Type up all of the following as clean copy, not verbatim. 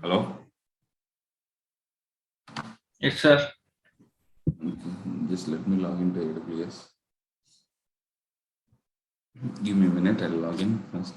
Hello? Yes, sir. Just let me log into AWS. Give me a minute, I'll log in first.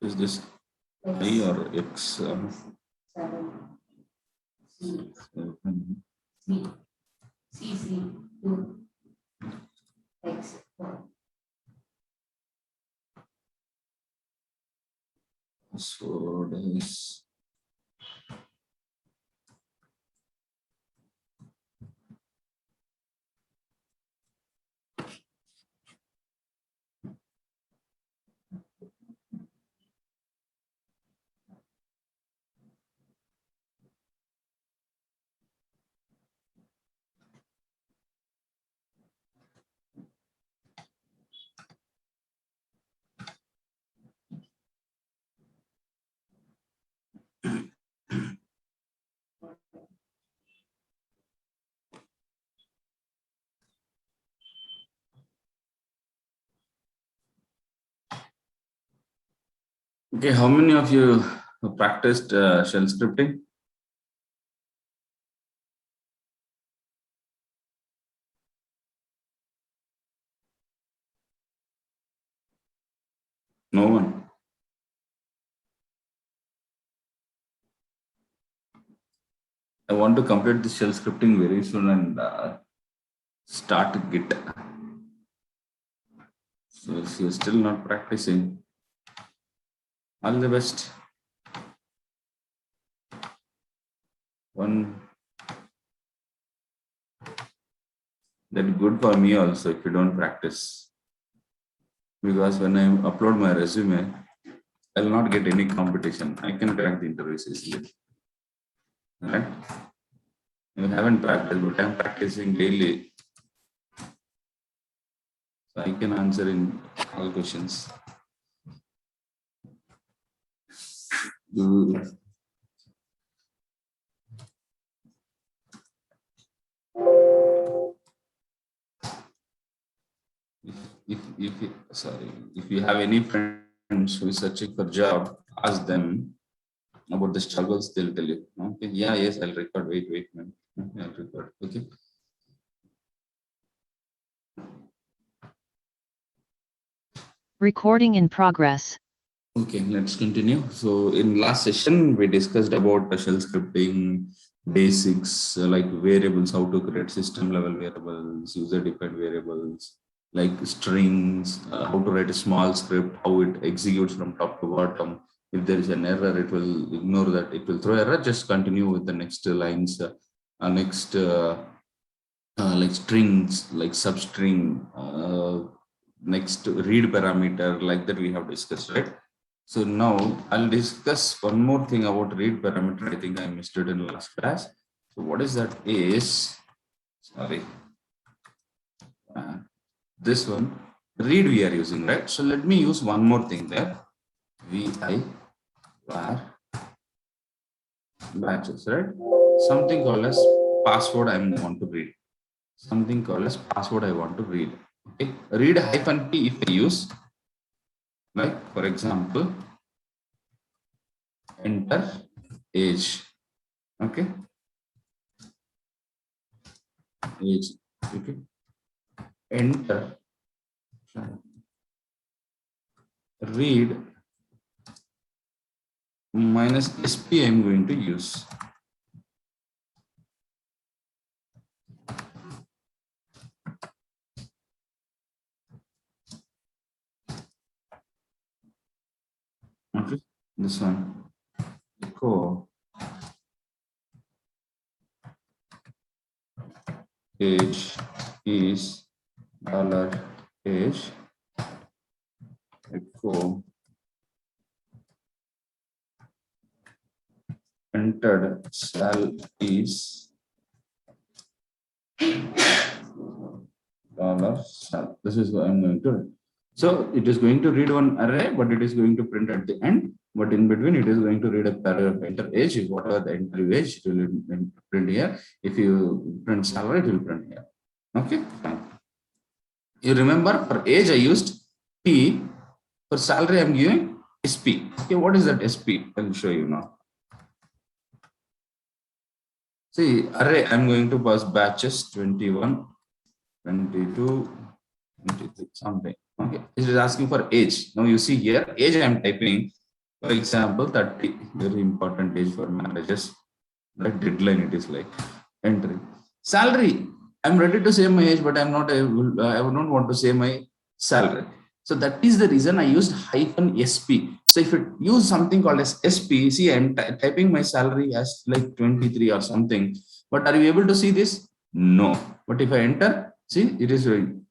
Is this I or X? Password is okay. How many of you have practiced shell scripting? No one. I want to complete the shell scripting very soon and start Git. So if you're still not practicing, all the best. One that good for me also if you don't practice. Because when I upload my resume, I'll not get any competition. I can crack the interviews easily. Right? You haven't practiced, but I'm practicing daily. So I can answer in all questions. If you have any friends who is searching for job, ask them about the struggles, they'll tell you. Okay, yeah, yes, I'll record. Wait, man. I'll record. Okay. Recording in progress. Okay, let's continue. So in last session, we discussed about the shell scripting basics, like variables, how to create system level variables, user defined variables, like strings, how to write a small script, how it executes from top to bottom. If there is an error, it will ignore that. It will throw error. Just continue with the next lines, like strings, like substring, next read parameter, like that we have discussed, right? So now I'll discuss one more thing about read parameter. I think I missed it in last class. So what is that is, sorry, this one, read we are using, right? So let me use one more thing there. Vi var batches, right? Something called as password I want to read. Something called as password I want to read. Okay, read hyphen p if I use, like for example, enter age. Okay, age. Okay, enter read minus sp I'm going to use. Okay, this one echo age is dollar age echo entered sal is dollar sal. This is what I'm going to read. So it is going to read one array, but it is going to print at the end. But in between, it is going to read a paragraph. Enter age, whatever the entry age, it will print here. If you print salary, it will print here. Okay, fine. You remember for age, I used P. For salary, I'm giving SP. Okay, what is that SP? I'll show you now. See, array, I'm going to pass batches 21, 22, 23, something. Okay, it is asking for age. Now you see here, age I'm typing, for example, 30, very important age for marriages. That deadline it is like entry. Salary, I'm ready to say my age, but I'm not able, I don't want to say my salary. So that is the reason I used hyphen SP. So if it use something called as SP, see, I'm typing my salary as like 23 or something. But are you able to see this? No. But if I enter, see, it is showing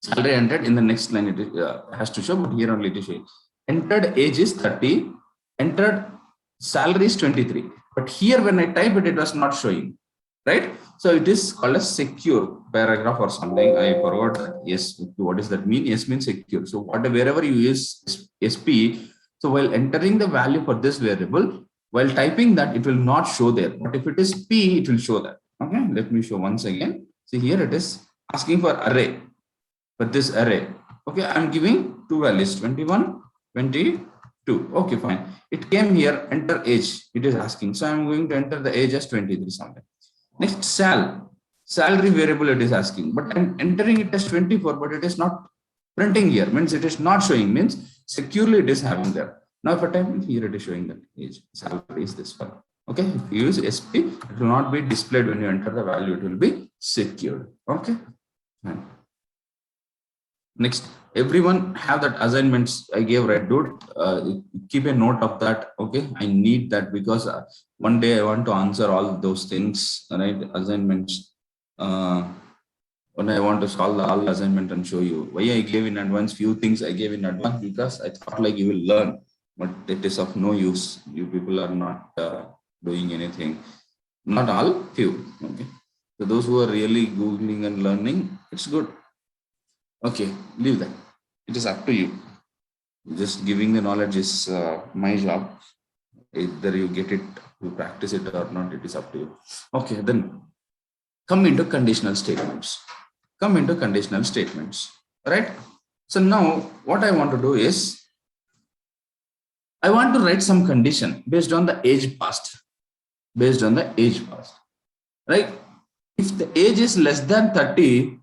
salary entered in the next line. It has to show, but here only it is showing. Entered age is 30. Entered salary is 23. But here when I type it, it was not showing. Right? So it is called a secure paragraph or something. I forgot that. Yes. What does that mean? Yes means secure. So wherever you use SP, so while entering the value for this variable, while typing that, it will not show there. But if it is P, it will show that. Okay. Let me show once again. See here it is asking for array. For this array. Okay. I'm giving two values 21, 22. Okay, fine. It came here, enter age. It is asking. So I'm going to enter the age as 23 something. Next, salary variable it is asking, but I'm entering it as 24, but it is not printing here, means it is not showing, means securely it is having there. Now if I type here, it is showing that age, salary is this one. Okay, if you use SP, it will not be displayed when you enter the value, it will be secured. Okay. Next, everyone have that assignments I gave, right, dude? Keep a note of that. Okay, I need that because one day I want to answer all those things, right? Assignments. When I want to solve all assignment and show you why I gave in advance few things I gave in advance, because I thought like you will learn, but it is of no use. You people are not doing anything. Not all, few. Okay, so those who are really googling and learning, it's good. Okay, leave that. It is up to you. Just giving the knowledge is my job. Either you get it, you practice it or not, it is up to you. Okay, then come into conditional statements. Right? So now what I want to do is, I want to write some condition based on the age passed. Right? If the age is less than 30,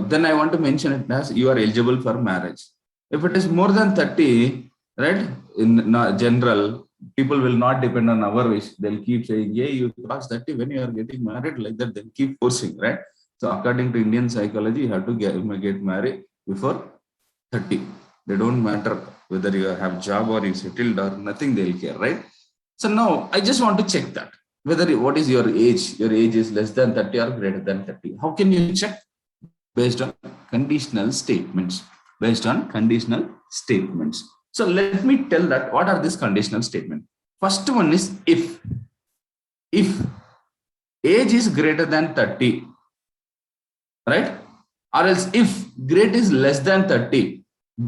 then I want to mention it as you are eligible for marriage. If it is more than 30, right, in general, people will not depend on our wish. They'll keep saying, yeah, you cross 30 when you are getting married, like that, they'll keep forcing, right? So according to Indian psychology, you have to get married before 30. They don't matter whether you have job or you settled or nothing, they'll care, right? So now I just want to check that whether what is your age is less than 30 or greater than 30. How can you check? Based on conditional statements. So let me tell that what are these conditional statements. First one is if age is greater than 30, right? Or else if grade is less than 30,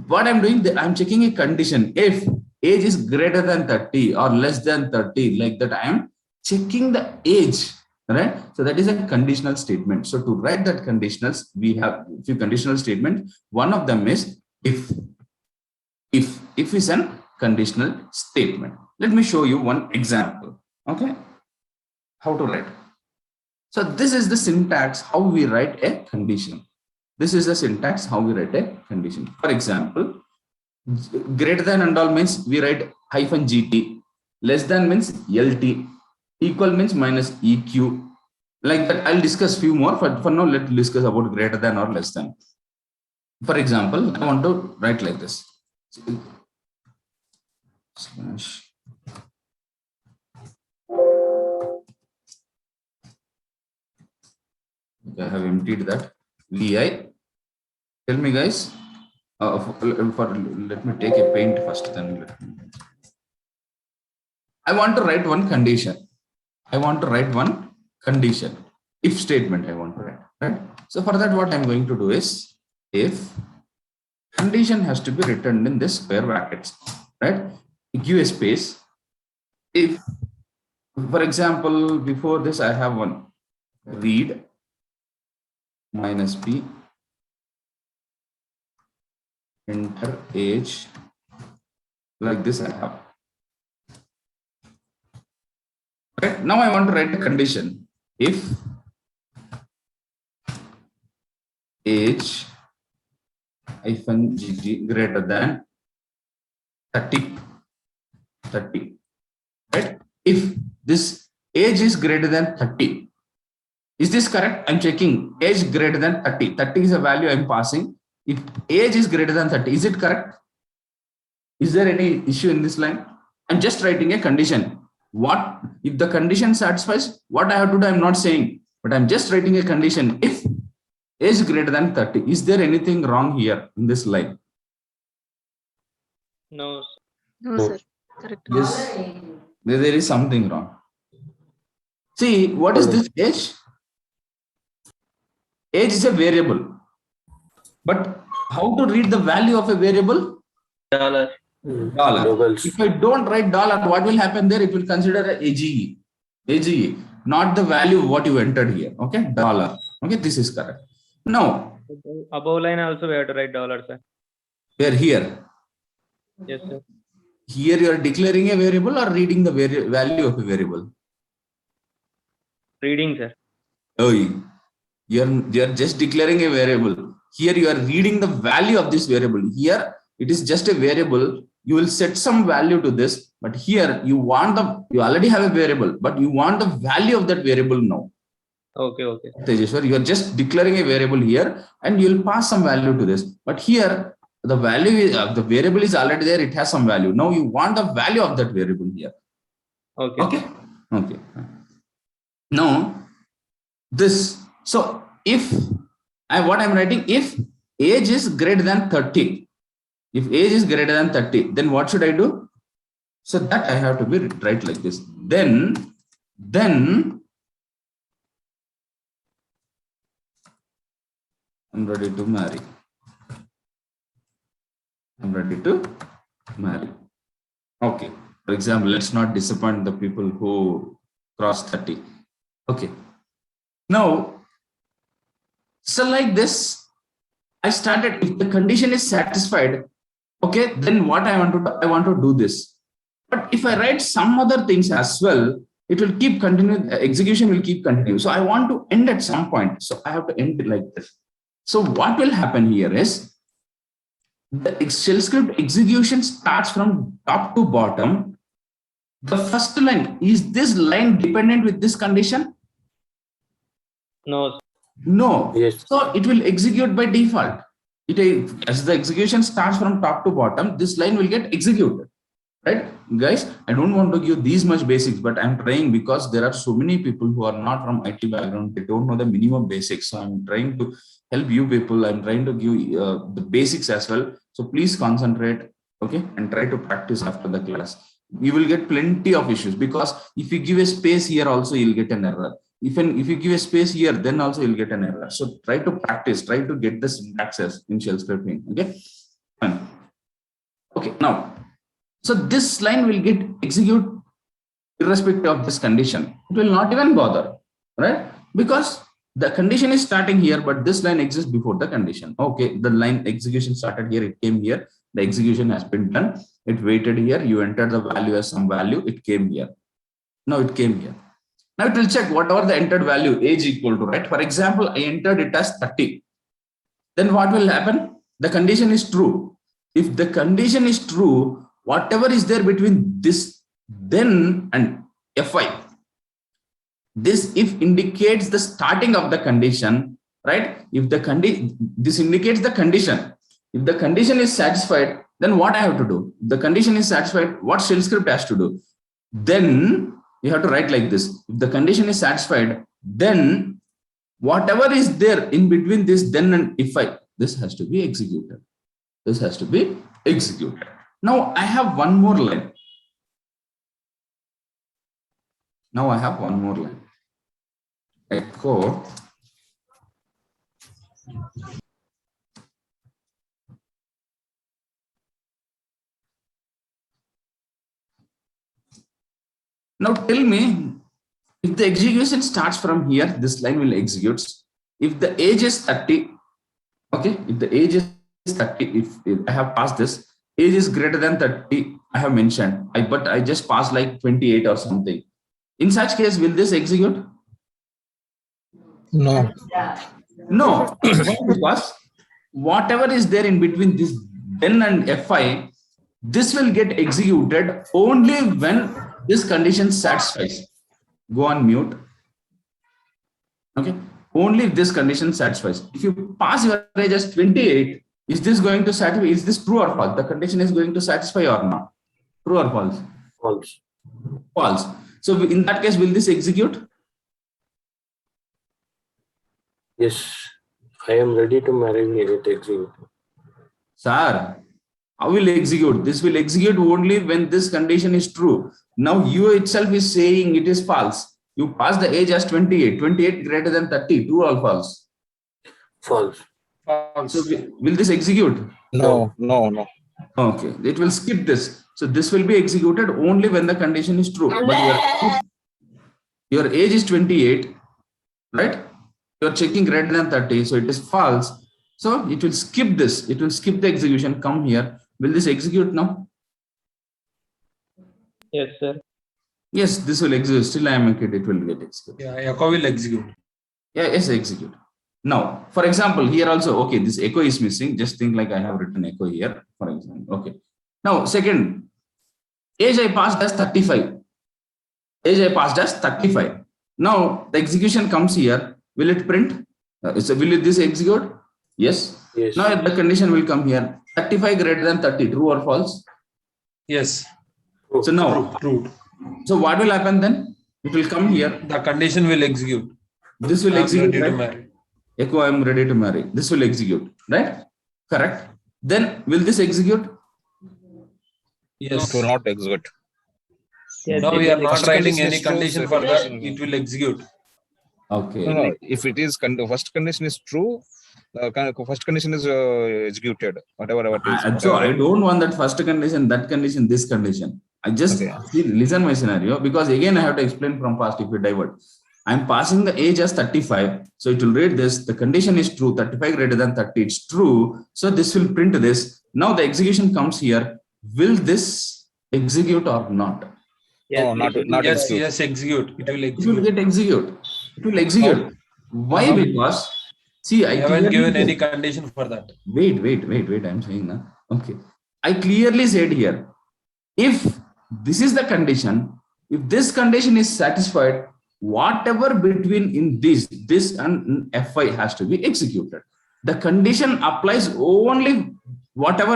what I'm doing, I'm checking a condition. If age is greater than 30 or less than 30, like that, I am checking the age, right? So that is a conditional statement. So to write that conditionals, we have a few conditional statements. One of them is if is an conditional statement. Let me show you one example. Okay, how to write. So this is the syntax how we write a condition. This is the syntax how we write a condition. For example, greater than and all means we write hyphen GT, less than means LT, equal means minus EQ. Like that, I'll discuss few more. For now, let's discuss about greater than or less than. For example, I want to write like this. Slash. Okay, I have emptied that. Vi. Tell me, guys. Let me take a paint first. Then I want to write one condition. I want to write one condition. If statement I want to write. Right. So for that, what I'm going to do is if condition has to be written in this square brackets. Right. Give a space. If, for example, before this I have one read minus p enter age, like this I have. Right. Now I want to write a condition. If age hyphen gt greater than 30, right? If this age is greater than 30, is this correct? I'm checking age greater than 30. 30 is a value I'm passing. If age is greater than 30, is it correct? Is there any issue in this line? I'm just writing a condition. What if the condition satisfies? What I have to do, I'm not saying, but I'm just writing a condition. If age greater than 30, is there anything wrong here in this line? No. No, sir. Correct. Yes, there is something wrong. See, what is this age? Age is a variable. But how to read the value of a variable? Dollar. Dollar. If I don't write dollar, what will happen there? It will consider AGE. AGE, not the value what you entered here. Okay, dollar. Okay, this is correct. Now, Above line also we have to write dollar, sir. where here? Yes, sir. Here you are declaring a variable or reading the value of a variable? Reading, sir. Oh, you're just declaring a variable. Here you are reading the value of this variable. Here it is just a variable. You will set some value to this, but here you already have a variable, but you want the value of that variable now. Okay, okay. Tejeshwar, you are just declaring a variable here and you will pass some value to this. But here the value is the variable is already there. It has some value. Now you want the value of that variable here. Okay. Okay. Okay. Now this. So if what I'm writing, if age is greater than 30, if age is greater than 30, then what should I do? So that I have to be write like this. Then I'm ready to marry. I'm ready to marry. Okay. For example, let's not disappoint the people who cross 30. Okay. Now, so like this, I started, if the condition is satisfied, okay, then what I want to do, I want to do this. But if I write some other things as well, it will keep continuing, execution will keep continuing. So I want to end at some point. So I have to end it like this. So what will happen here is the shell script execution starts from top to bottom. The first line, is this line dependent with this condition? No, sir. No. Yes. So it will execute by default. As the execution starts from top to bottom, this line will get executed. Right, guys? I don't want to give these much basics, but I'm trying because there are so many people who are not from IT background. They don't know the minimum basics. So I'm trying to help you people. I'm trying to give the basics as well. So please concentrate, okay, and try to practice after the class. You will get plenty of issues because if you give a space here, also you'll get an error. If you give a space here, then also you'll get an error. So try to practice. Try to get the syntaxes in shell scripting. Okay, fine. Okay, now. So this line will get executed irrespective of this condition. It will not even bother, right? Because the condition is starting here, but this line exists before the condition. Okay, the line execution started here, it came here, the execution has been done, it waited here, you entered the value as some value, it came here. Now it came here. Now it will check whatever the entered value, age equal to, right? For example, I entered it as 30. Then what will happen? The condition is true. If the condition is true, whatever is there between this then and fi, this if indicates the starting of the condition, right? If the this indicates the condition. If the condition is satisfied, then what I have to do? If the condition is satisfied, what shell script has to do? Then you have to write like this. If the condition is satisfied, then whatever is there in between this then and if I, this has to be executed. This has to be executed. Now I have one more line. Echo now tell me, if the execution starts from here, this line will execute. If the age is 30, okay, if the age is 30, if I have passed this, age is greater than 30, I have mentioned, but I just passed like 28 or something. In such case, will this execute? No. No, because whatever is there in between this then and fi, this will get executed only when this condition satisfies. Go on mute. Okay, only if this condition satisfies. If you pass your age as 28, is this going to satisfy? Is this true or false? The condition is going to satisfy or not? True or false? False. False. So in that case, will this execute? Yes. I am ready to marry. Will it execute? Sir, how will execute? This will execute only when this condition is true. Now you itself is saying it is false. You pass the age as 28, 28 greater than 30, true or false? False. So will this execute? No. Okay, it will skip this. So this will be executed only when the condition is true. But your age is 28, right? You're checking greater than 30, so it is false. So it will skip this. It will skip the execution. Come here. Will this execute now? Yes, sir. Yes, this will execute. Still, I am a kid. It will get executed. Yeah, echo will execute. Yeah, yes, execute. Now, for example, here also, okay, this echo is missing. Just think like I have written echo here, for example. Okay. Now, second, age I passed as 35. Age I passed as 35. Now, the execution comes here. Will it print? Will this execute? Yes. Yes. Now, the condition will come here. 35 greater than 30. True or false? Yes. True. So now, True. so what will happen then? It will come here. The condition will execute. This will I am execute. ready to Right? marry. Echo, I am ready to marry. This will execute, right? Correct. Then will this execute? Yes. It will not execute. Yes, Now it we are will not execute. writing condition any is true, condition so for that. condition- It will execute. Okay. No, if it is first condition is true, first condition is executed. Whatever it is. So I don't want that first condition, that condition, this condition. I just Okay. listen my scenario, because again I have to explain from past if we divert. I'm passing the age as 35. So it will read this. The condition is true. 35 greater than 30. It's true. So this will print this. Now the execution comes here. Will this execute or not? Yes, No, not- it will not Yes, execute. yes, execute. It will It will execute. get execute. It will execute. Why? Uh-huh. Because see, I I haven't clearly given said- any condition for that. Wait. I'm saying that. Okay. I clearly said here, if this is the condition, if this condition is satisfied, whatever between in this and fi has to be executed. The condition applies only whatever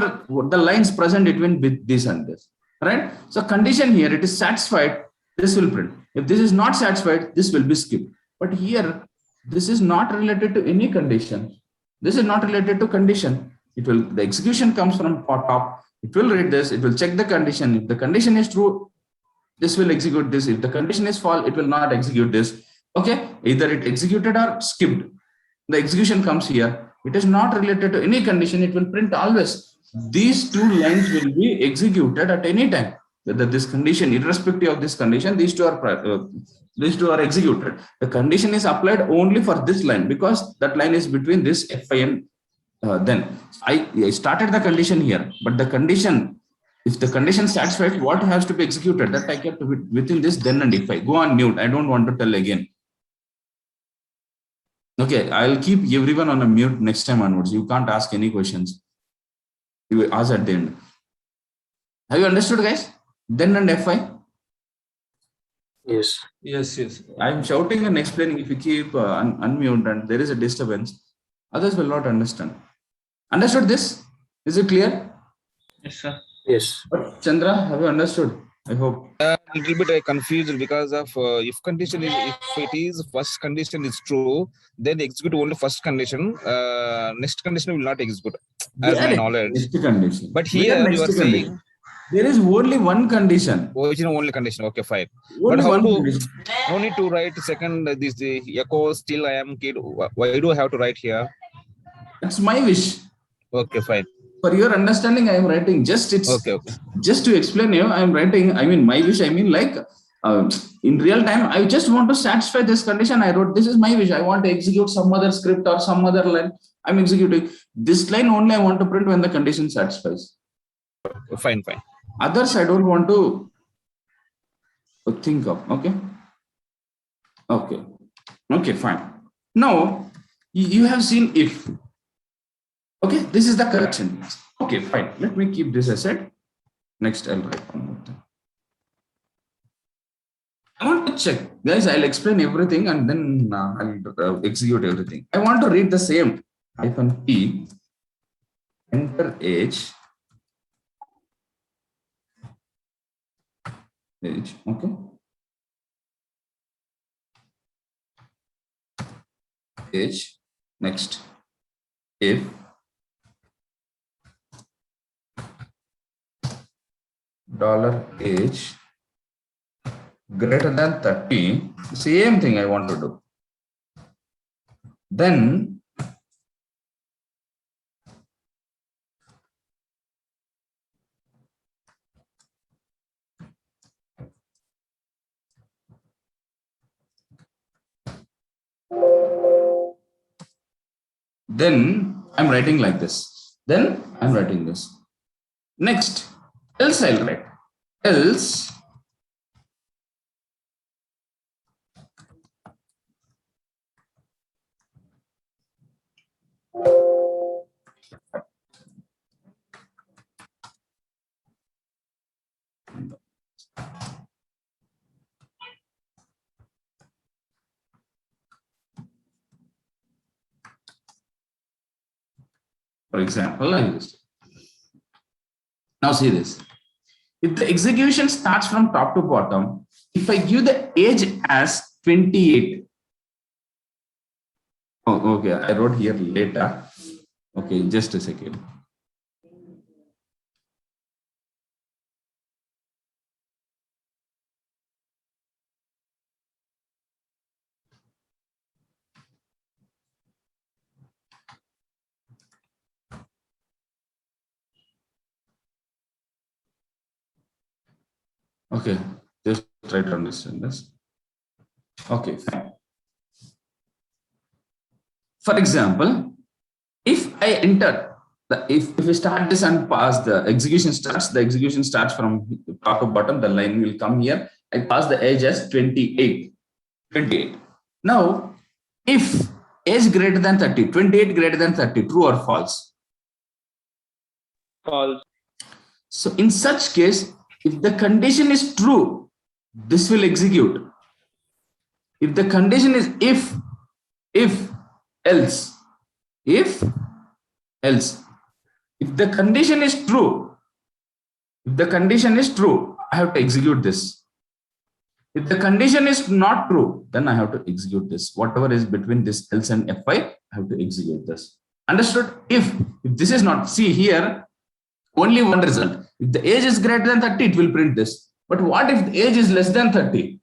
the lines present between this and this, right? So condition here, it is satisfied, this will print. If this is not satisfied, this will be skipped. But here, this is not related to any condition. This is not related to condition. It will, the execution comes from top. It will read this. It will check the condition. If the condition is true, this will execute this. If the condition is false, it will not execute this. Okay, either it executed or skipped. The execution comes here. It is not related to any condition. It will print always. These two lines will be executed at any time. Whether this condition, irrespective of this condition, these two are executed. The condition is applied only for this line, because that line is between this fi and then I started the condition here, but the condition, if the condition satisfied, what has to be executed, that I kept within this then and if I go on mute. I don't want to tell again. Okay, I'll keep everyone on a mute next time onwards. You can't ask any questions. You will ask at the end. Have you understood, guys? Then and fi. Yes. Yes. I'm shouting and explaining. If you keep unmute and there is a disturbance, others will not understand. Understood this? Is it clear? Yes, sir. Yes. Chandra, have you understood? I hope. little bit confused because of if it is first condition is true, then execute only first condition. Next condition will not execute, as my Where knowledge. next condition? But Where here you next are condition? saying There is only one condition. original only condition. Okay, fine. Only But how one to? condition. No need to write second this echo. Still, I am kid. Why do I have to write here? That's my wish. Okay, fine. For your understanding, I am writing. Just Okay. just to explain you, I am writing. I mean, my wish. I mean, like in real time, I just want to satisfy this condition. I wrote, this is my wish. I want to execute some other script or some other line. I'm executing this line only. I want to print when the condition satisfies. Fine. Others, I don't want to think of. Okay, fine. Now you have seen if. Okay, this is the correction. Okay, fine. Let me keep this aside. Next, I'll write one more thing. I want to check, guys. I'll explain everything and then I'll execute everything. I want to read the same -p, enter age. Okay. Age. Next, if $age greater than 30, same thing I want to do. Then I'm writing like this. Then I'm writing this. Next, else I'll write. Else for example, like this. Now see this. If the execution starts from top to bottom, if I give the age as 28. Oh, okay. I wrote here later. Okay, just a second. Okay, just try to understand this. Okay, fine. For example, if I enter if we start this and pass the execution starts from top to bottom, the line will come here. I pass the age as 28. Now, if age greater than 30, 28 greater than 30, true or false? False. So in such case, if the condition is true, this will execute. If the condition is if, else, if the condition is true, I have to execute this. If the condition is not true, then I have to execute this. Whatever is between this else and fi, I have to execute this. Understood? If this is not, see here, only one result. If the age is greater than 30, it will print this. But what if the age is less than 30?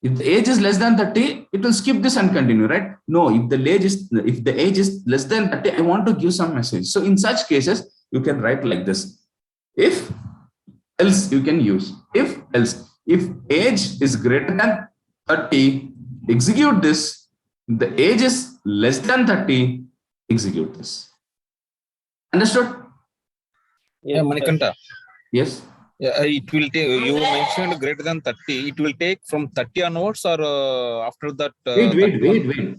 If the age is less than 30, it will skip this and continue, right? No, if the age is less than 30, I want to give some message. So in such cases, you can write like this. If, else you can use. If, else. If age is greater than 30, execute this. If the age is less than 30, execute this. Understood? Yeah, Manikanta. Yes. Yeah, it will take. You mentioned greater than 30. It will take from 30 onwards, or after that. Wait.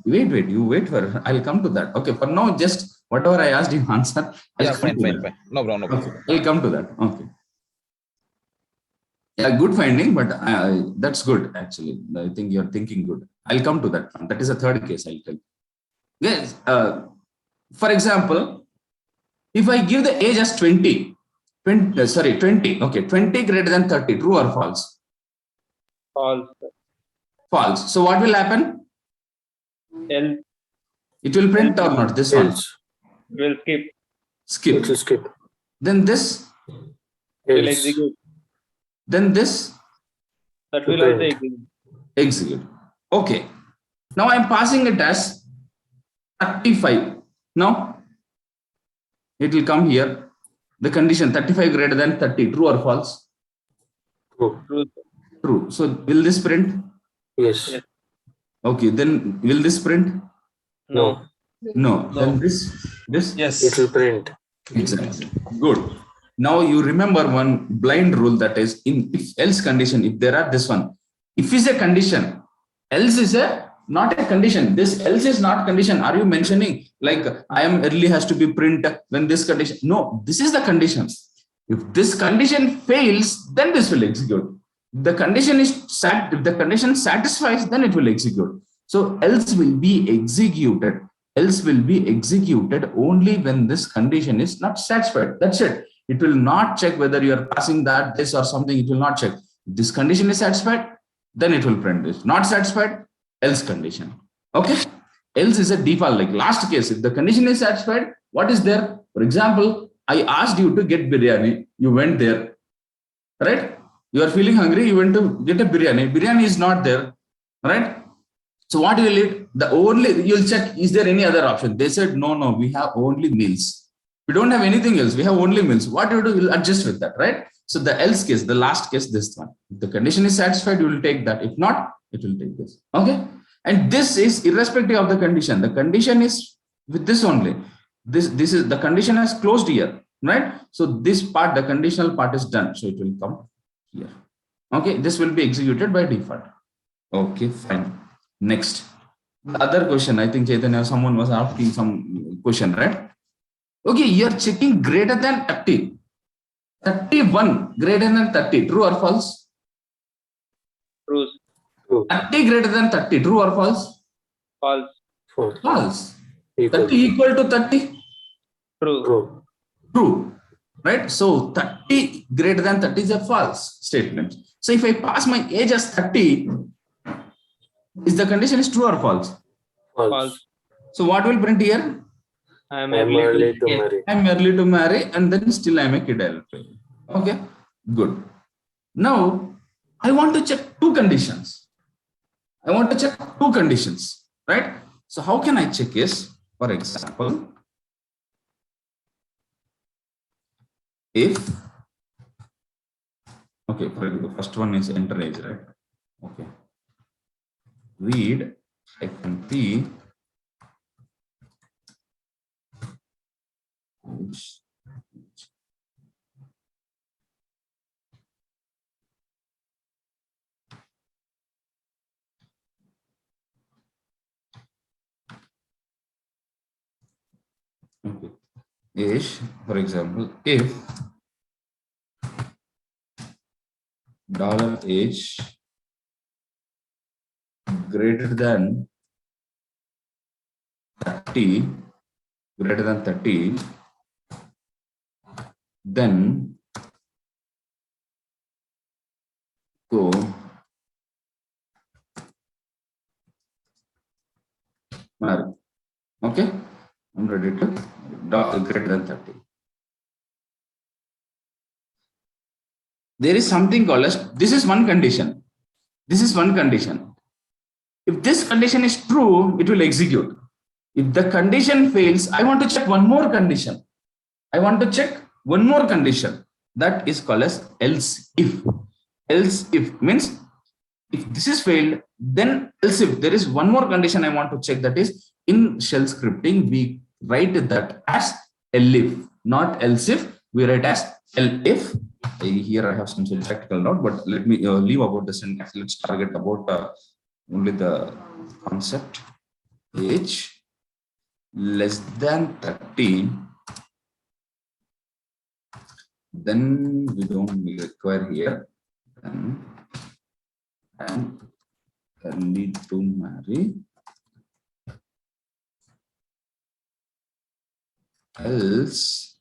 You wait for. I'll come to that. Okay. For now, just whatever I asked you answer. Yeah, fine. No problem. Okay. I'll come to that. Okay. Yeah, good finding, but that's good actually. I think you're thinking good. I'll come to that. That is a third case. I'll tell you. Yes. For example, if I give the age as 20. Okay, 20 greater than 30, true or false? false, sir. False. So what will happen? Else It will print or not? This one. Else. will skip, It Skip. will skip. Then this. will Else. execute. Then this. That To will also print. execute. Execute. Okay. Now I'm passing it as 35. Now it will come here. The condition 35 greater than 30. True or false? True. True, sir. True. So will this print? Yes. Yes. Okay. Then will this print? No. No. No. Then this. Yes. It will print. Exactly. Good. Now you remember one blind rule, that is in if else condition, if there are this one, if is a condition, else is a not a condition. This else is not condition. Are you mentioning like I am early has to be print when this condition? No, this is the condition. If this condition fails, then this will execute. The condition is sat. If the condition satisfies, then it will execute. So else will be executed. Else will be executed only when this condition is not satisfied. That's it. It will not check whether you are passing that, this or something. It will not check. If this condition is satisfied, then it will print this. Not satisfied, else condition. Okay. Else is a default, like last case. If the condition is satisfied, what is there? For example, I asked you to get biryani. You went there, right? You are feeling hungry. You went to get a biryani. Biryani is not there, right? So what you will eat? The only you'll check, is there any other option? They said, no, we have only meals. We don't have anything else. We have only meals. What you do, you'll adjust with that, right? So the else case, the last case, this one. If the condition is satisfied, you will take that. If not, it will take this. Okay. And this is irrespective of the condition. The condition is with this only. This is the condition has closed here, right? So this part, the conditional part is done. So it will come here. Okay. This will be executed by default. Okay, fine. Next. The other question, I think Chaitanya, someone was asking some question, right? Okay, you're checking greater than 30. 31 greater than 30. True or false? True. True. 30 greater than 30. True or false? False. False. False. Equal. 30 equal to 30. True. True. True. Right? So 30 greater than 30 is a false statement. So if I pass my age as 30, is the condition is true or false? False. False. So what will print here? I am I am early to Yes. marry. I'm early to marry and then still I'm a kid. I'll pay. Okay, good. Now I want to check two conditions. I want to check two conditions, right? So how can I check is, for example, if, okay, for example, the first one is enter age, right? Okay. Read P okay. Ish, for example, if $H greater than 30, then go marry. Okay, I'm ready to greater than 30. There is something called as, this is one condition. This is one condition. If this condition is true, it will execute. If the condition fails, I want to check one more condition. I want to check one more condition. That is called as else if. Else if means if this is failed, then else if. There is one more condition I want to check, that is in shell scripting, we write that as elif, not else if. We write as elif. Here I have some practical note, but let me leave about the syntax. Let's target about only the concept. Age less than 30, then we don't require here. And need to marry, else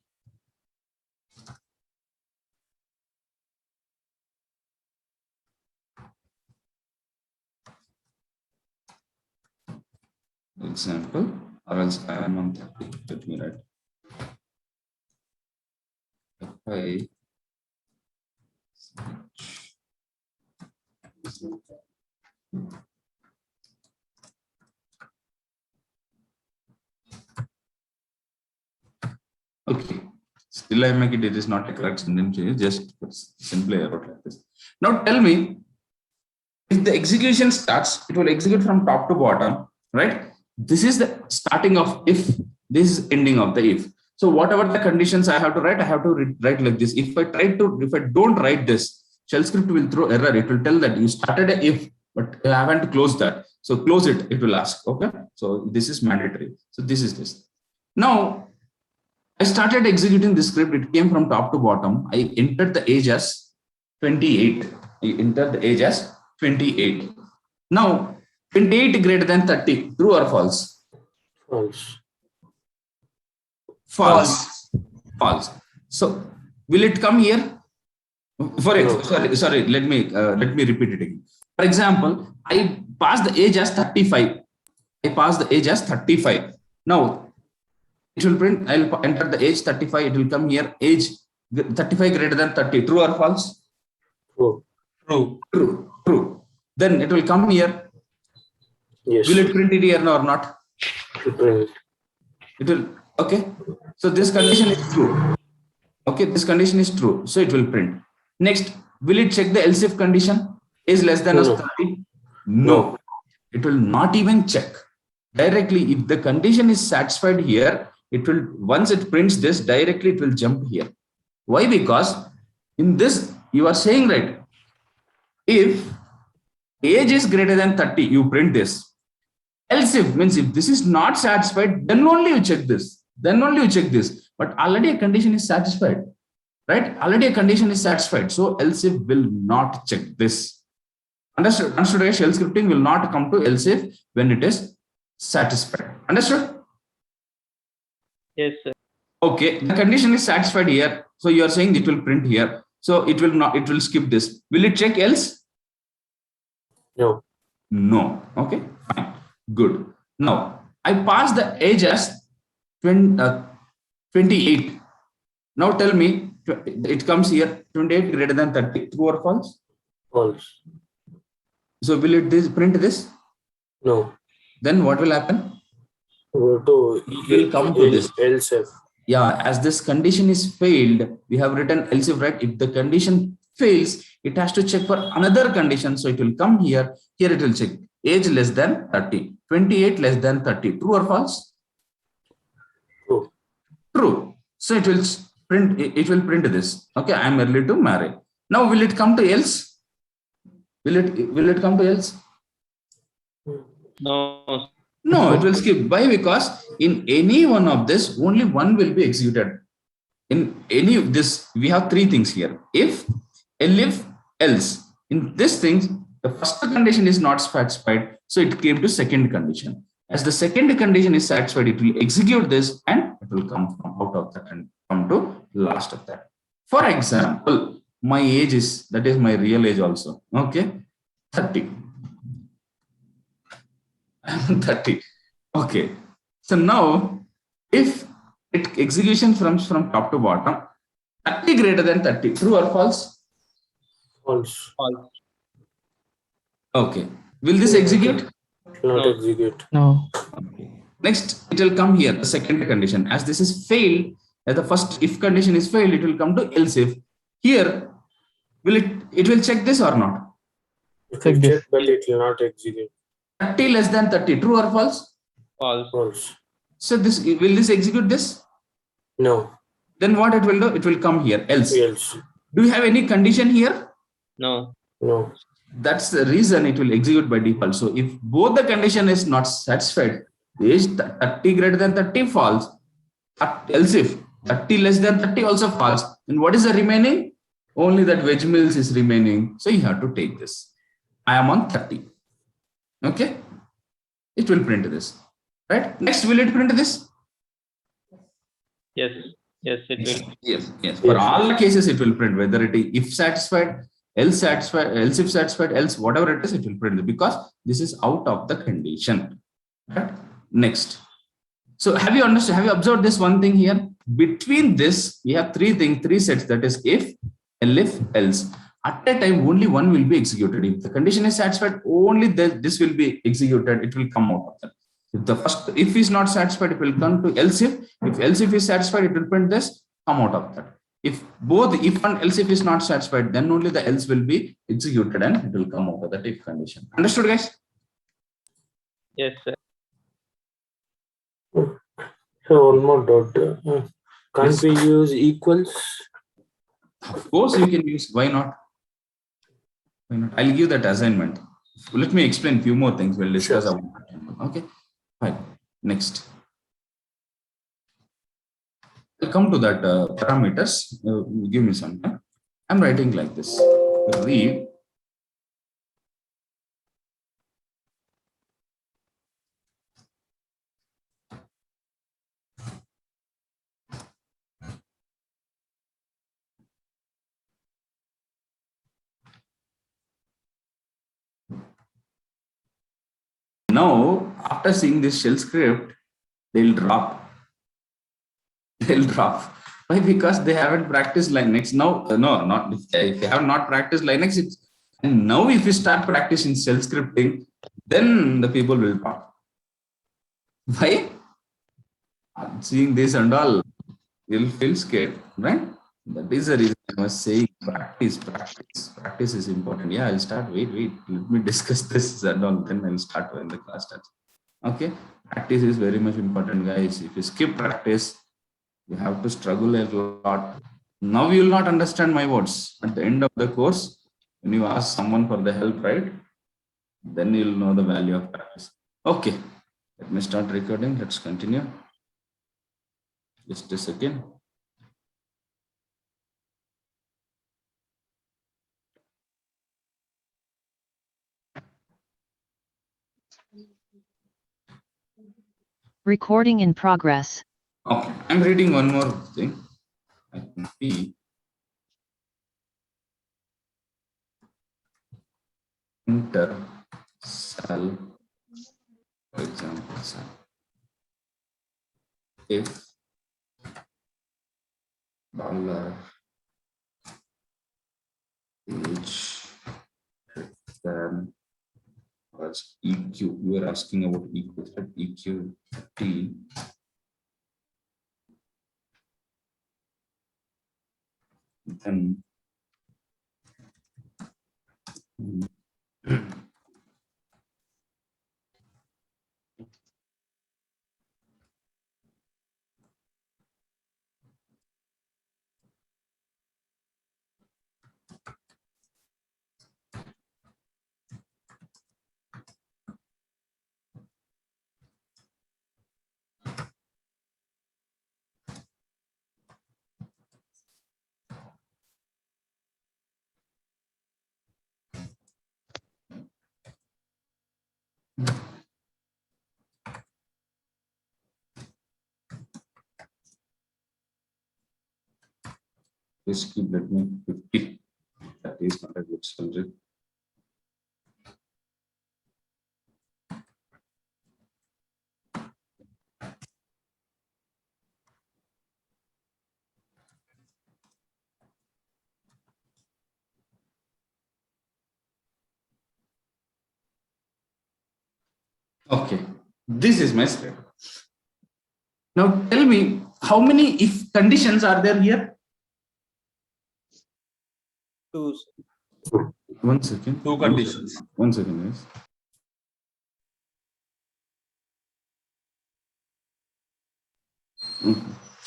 example, or else I am on 30. Let me write. Fi okay, still I make it is not a correct sentence, just simply I wrote like this. Now tell me, if the execution starts, it will execute from top to bottom, right? This is the starting of if, this is ending of the if. So whatever the conditions I have to write, I have to write like this. If I don't write this, shell script will throw error. It will tell that you started a if, but I haven't closed that. So close it, it will ask, okay? So this is mandatory. So this is this. Now, I started executing this script. It came from top to bottom. I entered the age as 28. I entered the age as 28. Now, 28 greater than 30, true or false? False. False. False. So, will it come here? For No. sorry. Let me repeat it again. For example, I passed the age as 35. I passed the age as 35. Now, it will print. I'll enter the age 35. It will come here. Age 35 greater than 30. True or false? True. True. True. True. Then it will come here. Yes. Will it print it here or not? Print. It will. Okay. So this condition is true. Okay. This condition is true. So it will print. Next, will it check the else if condition? Is less than or No. 30? No. It will not even check. Directly, if the condition is satisfied here, it will, once it prints this, directly it will jump here. Why? Because in this, you are saying, right, if age is greater than 30, you print this. Else if means if this is not satisfied, then only you check this. Then only you check this. But already a condition is satisfied, right? Already a condition is satisfied. So else if will not check this. Understood? Understood? Shell scripting will not come to else if when it is satisfied. Understood? Yes, sir. Okay, the condition is satisfied here. So you are saying it will print here. So it will not, it will skip this. Will it check else? No. No. Okay, fine. Good. Now, I pass the age as 28. Now tell me, it comes here 28 greater than 30. True or false? False. So will it print this? No. Then what will happen? Go to We'll come to this. else if. Yeah, as this condition is failed, we have written else if, right? If the condition fails, it has to check for another condition. So it will come here. Here it will check age less than 30, 28 less than 30. True or false? True. True. So it will print. It will print this. Okay, I am early to marry. Now will it come to else? Will it come to else? No. No, it will skip. Why? Because in any one of this, only one will be executed. In any of this, we have three things here. If, elif, else. In this thing, the first condition is not satisfied, so it came to second condition. As the second condition is satisfied, it will execute this and it will come from out of that and come to last of that. For example, my age is, that is my real age also. Okay, 30. 30. Okay. So now, if it execution from top to bottom, 30 greater than 30, true or false? False. False. Okay. Will this execute? Not No. execute. No. Okay. Next, it will come here, the second condition. As this is failed, as the first if condition is failed, it will come to else if. Here, will it will check this or not? It Check will this. check, but it will not execute. 30 less than 30, true or false? False. False. So this will this execute this? No. Then what it will do? It will come here, else. Else. Do you have any condition here? No. No. That's the reason it will execute by default. So if both the condition is not satisfied, age 30 greater than 30 false, else if 30 less than 30 also false, then what is the remaining? Only that veg mills is remaining. So you have to take this. I am on 30. Okay. It will print this. Right. Next, will it print this? Yes. Yes, it will. Yes. Yes. For all the cases, it will print whether it is if satisfied, else satisfied, else if satisfied, else whatever it is, it will print it because this is out of the condition. Right? Next. So have you understood? Have you observed this one thing here? Between this, we have three sets. That is if, elif, else. At a time, only one will be executed. If the condition is satisfied, only this will be executed. It will come out of that. If the first if is not satisfied, it will come to else if. If else if is satisfied, it will print this, come out of that. If both if and else if is not satisfied, then only the else will be executed and it will come out of that if condition. Understood, guys? Yes, sir. So one more doubt. Can't Yes. we use equals? Of course, you can use. Why not? Why not? I'll give that assignment. Let me explain few more things. We'll discuss Sure. about that. Okay. Fine. Next. I'll come to that parameters. Give me some time. I'm writing like this. Read. Now, after seeing this shell script, they'll drop. They'll drop. Why? Because they haven't practiced Linux. Now, no, not if they have not practiced Linux. And now, if you start practicing shell scripting, then the people will pop. Why? Seeing this and all, you'll feel scared, right? That is the reason I was saying practice. Practice is important. Yeah, I'll start. Wait. Let me discuss this and all. Then I'll start when the class starts. Okay. Practice is very much important, guys. If you skip practice, you have to struggle a lot. Now you will not understand my words. At the end of the course, when you ask someone for the help, right? Then you'll know the value of practice. Okay. Let me start recording. Let's continue. Just a second. Recording in progress. Okay, I'm reading one more thing. I can see enter cell, for example, cell. If $age then was EQ. You are asking about equals, right? EQ T. Then just keep let me 50. That is not a good subject. Okay, this is my script. Now tell me how many if conditions are there here? Two One second. conditions. One second, yes.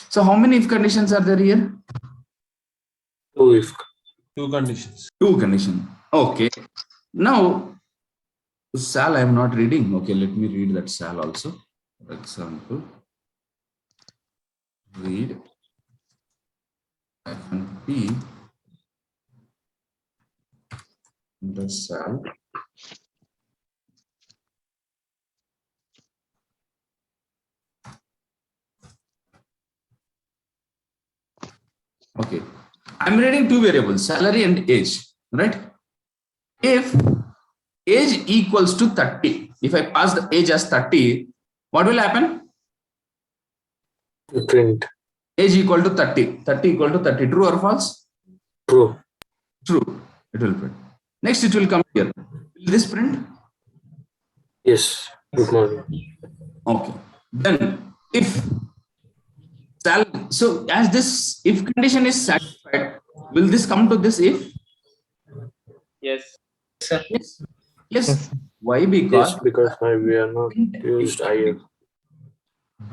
So how many if conditions are there here? Two if. Two conditions. Two conditions. Okay. Now, Sal, I am not reading. Okay, let me read that Sal also. For example, read -p the Sal. Okay, I'm reading two variables, salary and age, right? If age equals to 30, if I pass the age as 30, what will happen? Print. Age equal to 30. 30 equal to 30. True or false? True. True. It will print. Next, it will come here. Will this print? Yes. Good morning. Okay. Then if so as this if condition is satisfied, will this come to this if? Yes. Yes. Yes. Why? Because Yes, because we are not used IF.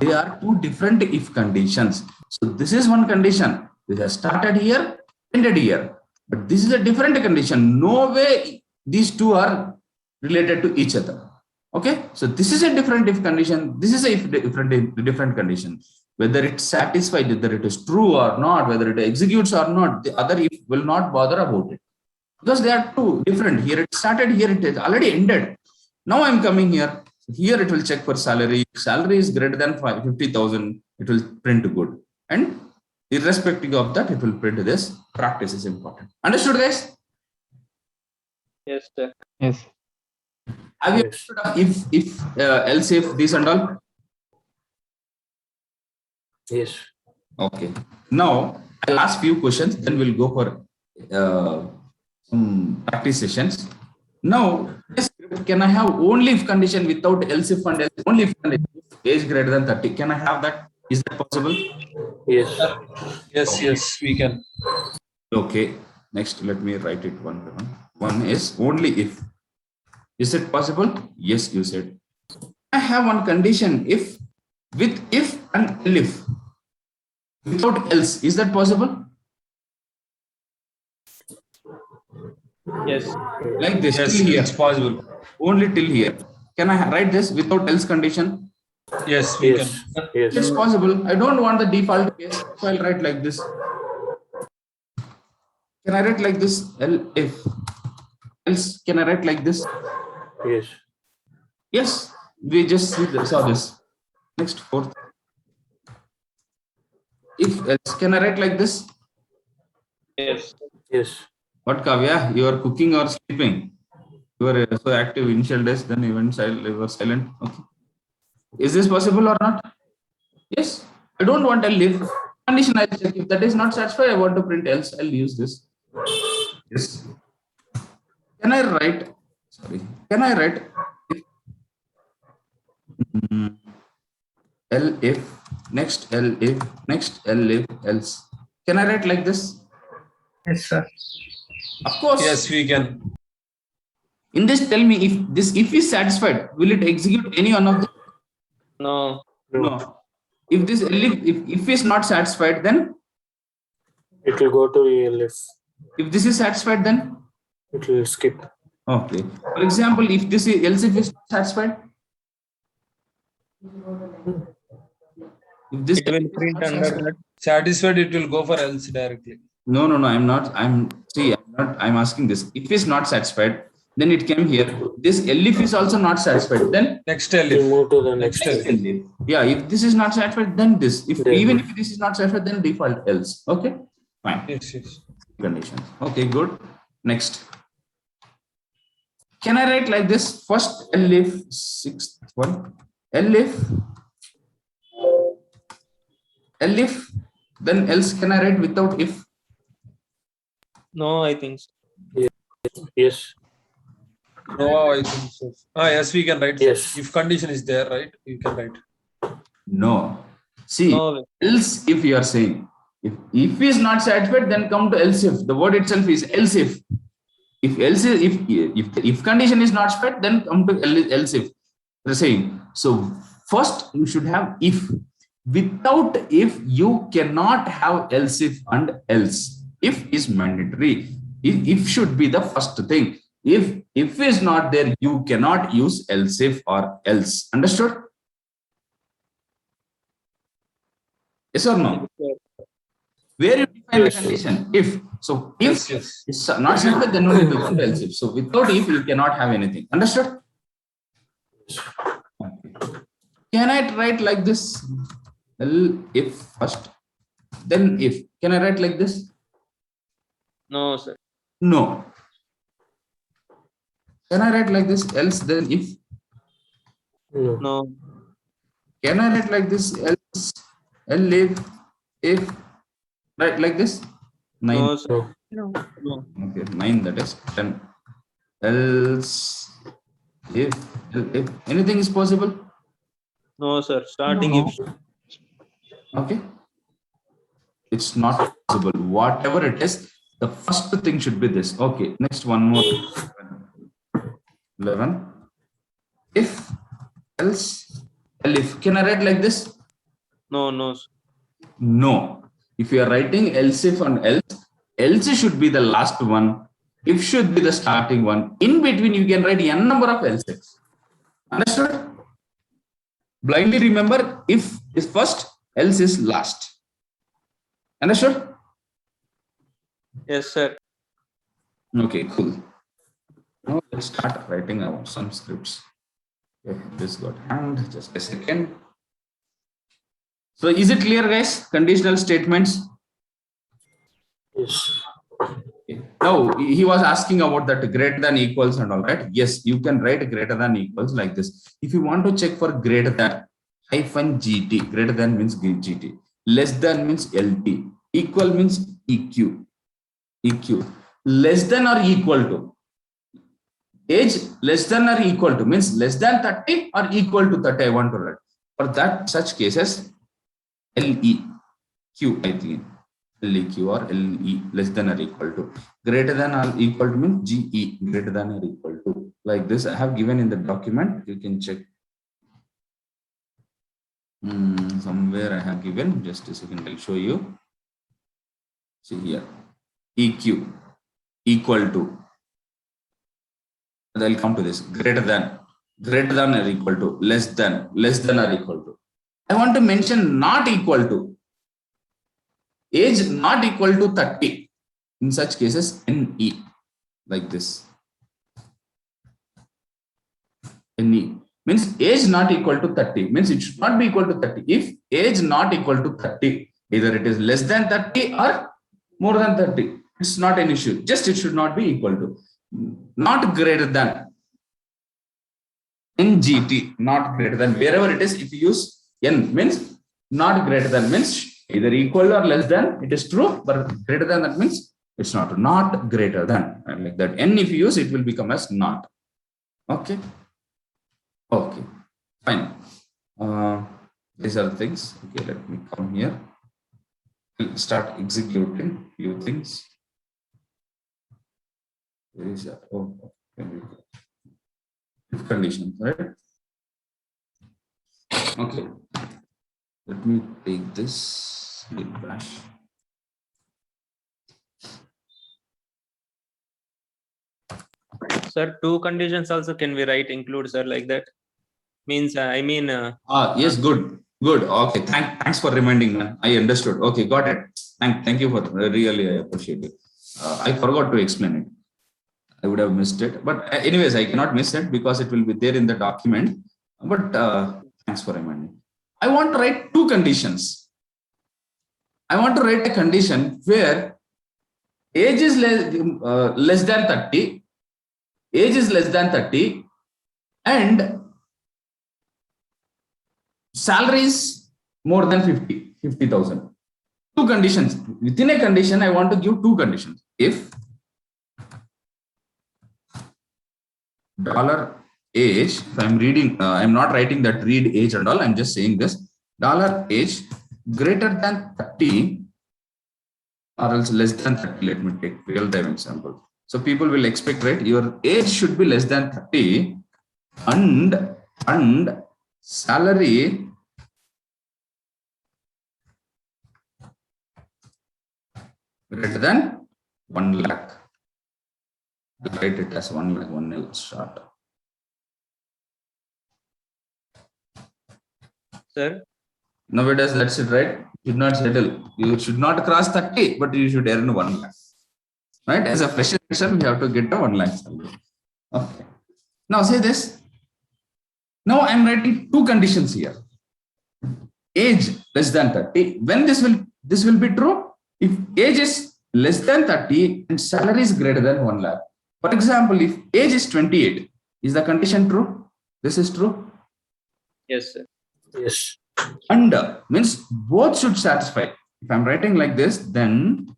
they are two different if conditions. So this is one condition. This has started here, ended here. But this is a different condition. No way these two are related to each other. Okay. So this is a different if condition. This is a different condition. Whether it's satisfied, whether it is true or not, whether it executes or not, the other if will not bother about it. Because they are two different. Here it started, here it is already ended. Now I'm coming here. Here it will check for salary. If salary is greater than 50,000, it will print good. And irrespective of that, it will print this. Practice is important. Understood, guys? Yes, sir. Yes. Have you Yes. understood of if, else if, this and all? Yes. Okay. Now I'll ask few questions, then we'll go for some practice sessions. Now, this script, can I have only if condition without else if and else? Only if condition, age greater than 30. Can I have that? Is that possible? Yes. Yes, yes, we can. Okay. Next, let me write it one by one. One is only if. Is it possible? Yes, you said. I have one condition if with if and if without else. Is that possible? Yes. Like this, Yes, till here. it's possible. Only till here. Can I write this without else condition? Yes, we Yes. can. Yes. It's possible. I don't want the default case, so I'll write like this. Can I write like this? If else, can I write like this? Yes. Yes, we just saw this. Next, fourth. If else, can I write like this? Yes. Yes. What, Kavya? You are cooking or sleeping? You were so active initial days, then you went silent. You were silent. Okay. Is this possible or not? Yes. I don't want a live condition. I'll check. If that is not satisfied, I want to print else. I'll use this. Yes. Can I write? Sorry. Can I write? L if next L if next L if else. Can I write like this? Yes, sir. Of course. Yes, we can. In this, tell me if this if is satisfied, will it execute any one of them? No. No. If this if is not satisfied, then It will go to ELF. if this is satisfied, then It will skip. okay. For example, if this is else if is not satisfied, if this It will print under that. Satisfied, it will go for else directly. no, I'm not. I'm asking this. If is not satisfied, then it came here. This elif is also not satisfied. Then Next It will elif. move to the next. Next elif. Yeah, if this is not satisfied, then this. If Then even this. if this is not satisfied, then default else. Okay, fine. Yes, yes. Conditions. Okay, good. Next. Can I write like this? First elif, sixth one. Elif, then else. Can I write without if? No, I think so. Yes. No, I think so. Yes, we can write. Yes. If condition is there, right? You can write. No. See, No. else if you are saying if is not satisfied, then come to else if. The word itself is else if. If else if condition is not satisfied, then come to else if. They're saying so. First, you should have if. Without if, you cannot have else if and else. If is mandatory. If should be the first thing. If is not there, you cannot use else if or else. Understood? Yes or no? Where you define the condition? If. So if Yes, yes. it's not satisfied, then only to come to else if. So without if, you cannot have anything. Understood? Can I write like this? If first, then if. Can I write like this? No, sir. No. Can I write like this? Else, then if. No. No. Can I write like this? Else, L if, right, like this? 9. No, sir. No. No. No. Okay, 9, that is 10. Else, if anything is possible. No, sir. Starting No. if. Okay, it's not possible. Whatever it is, the first thing should be this. Okay, next one more. 11. If, else, if. Can I write like this? No, no, sir. No. If you are writing else if and else should be the last one. If should be the starting one. In between, you can write n number of else ifs. Understood? Blindly remember, if is first, else is last. Understood? Yes, sir. Okay, cool. Now let's start writing out some scripts. Okay, this got hanged. Just a second. So is it clear, guys? Conditional statements. Yes. Now he was asking about that greater than equals and all, right? Yes, you can write greater than equals like this. If you want to check for greater than, hyphen GT, greater than means GT, less than means LT, equal means EQ, less than or equal to, age less than or equal to means less than 30 or equal to 30. I want to write for that such cases LEQ, I think LEQ or LE, less than or equal to. Greater than or equal to means GE, greater than or equal to. Like this I have given in the document. You can check. Somewhere I have given. Just a second, I'll show you. See here. EQ, equal to. I'll come to this. Greater than or equal to, less than or equal to. I want to mention not equal to. Age not equal to 30. In such cases, NE, like this. NE means age not equal to 30, means it should not be equal to 30. If age not equal to 30, either it is less than 30 or more than 30, it's not an issue. Just it should not be equal to. Not greater than. NGT, not greater than. Wherever it is, if you use N means not greater than means either equal or less than, it is true, but greater than that means it's not. Not greater than, and like that. N if you use, it will become as not. Okay. Okay. Fine. These are the things. Okay, let me come here. We'll start executing few things. Where is that? Oh, okay. If conditions, right? Okay. Let me take this git bash. Sir, two conditions also can we write include, sir, like that? Means, I mean, Yes, good. Okay, thanks for reminding, man. I understood. Okay, got it. Thank you for really, I appreciate it. I forgot to explain it. I would have missed it, but anyways, I cannot miss it because it will be there in the document. But thanks for reminding. I want to write two conditions. I want to write a condition where age is less than 30, age is less than 30, and salary is more than 50,000. Two conditions. Within a condition, I want to give two conditions. If $age, if I'm reading, I'm not writing that read age and all, I'm just saying this, $age greater than 30 or else less than 30. Let me take real time example. So people will expect, right, your age should be less than 30 and salary greater than 1 lakh. Write it as 1 lakh, 1 nil start. sir, Nowadays, that's it, right? You should not settle. You should not cross 30, but you should earn 1 lakh. Right? As a fresher, we have to get a 1 lakh salary. Okay. Now say this. Now I'm writing two conditions here. Age less than 30. When this will be true? If age is less than 30 and salary is greater than 1 lakh. For example, if age is 28, is the condition true? This is true. yes, sir. Yes. And means both should satisfy. If I'm writing like this, then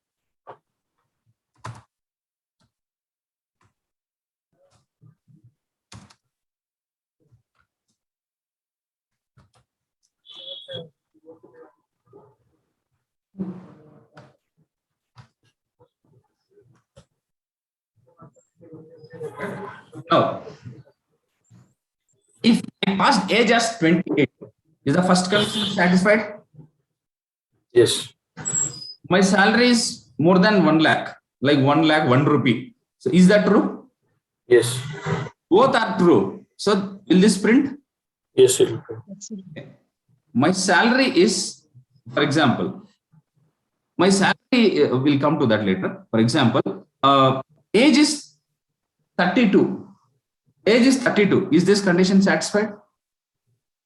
now, if I passed age as 28, is the first condition satisfied? Yes. My salary is more than 1 lakh, like 1 lakh, 1 rupee. So is that true? Yes. Both are true. So will this print? Yes. It will. My salary is, for example, my salary will come to that later. For example, age is 32. Age is 32. Is this condition satisfied?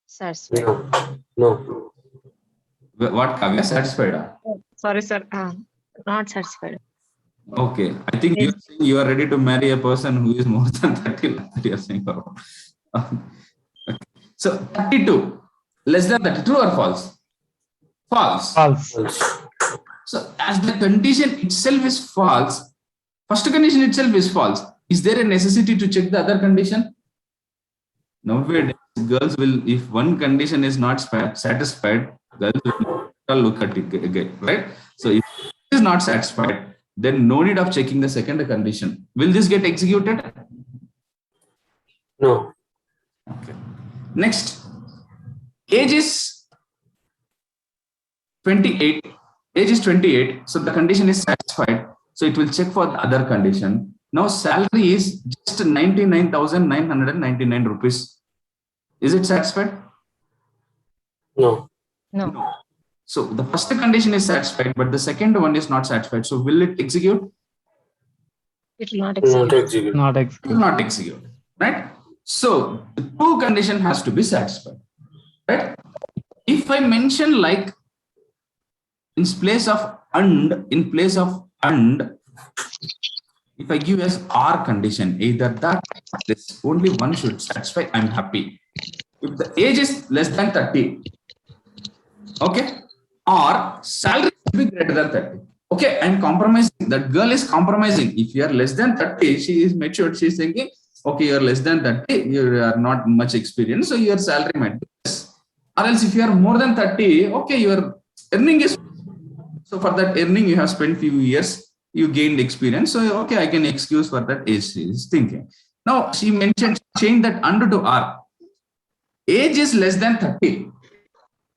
Satisfied. No. No. What Kavya satisfied? Sorry, sir. Not satisfied. Okay, I think you are saying you are ready to marry a person who is more than 30 lakh, that you are saying. Okay. So 32, less than that, true or false? False. False. False. So as the condition itself is false, first condition itself is false. Is there a necessity to check the other condition? Nowadays, girls will, if one condition is not satisfied, girls will look at it again, right? So if it is not satisfied, then no need of checking the second condition. Will this get executed? No. Okay. Next, age is 28. Age is 28. So the condition is satisfied. So it will check for the other condition. Now salary is just 99,999 rupees. Is it satisfied? No. No. So the first condition is satisfied, but the second one is not satisfied. So will it execute? It will not Not execute. execute. Not It will execute. not execute, right? So the two condition has to be satisfied, right? If I mention like in place of and, if I give as or condition, either that or this, only one should satisfy, I'm happy. If the age is less than 30, okay, or salary should be greater than 30. Okay, I'm compromising. That girl is compromising. If you are less than 30, she is matured. She's thinking, okay, you're less than 30, you are not much experienced, so your salary might be less. Or else if you are more than 30, okay, your earning is, so for that earning you have spent few years, you gained experience, so okay, I can excuse for that age, she is thinking. Now she mentioned, change that under to R. Age is less than 30.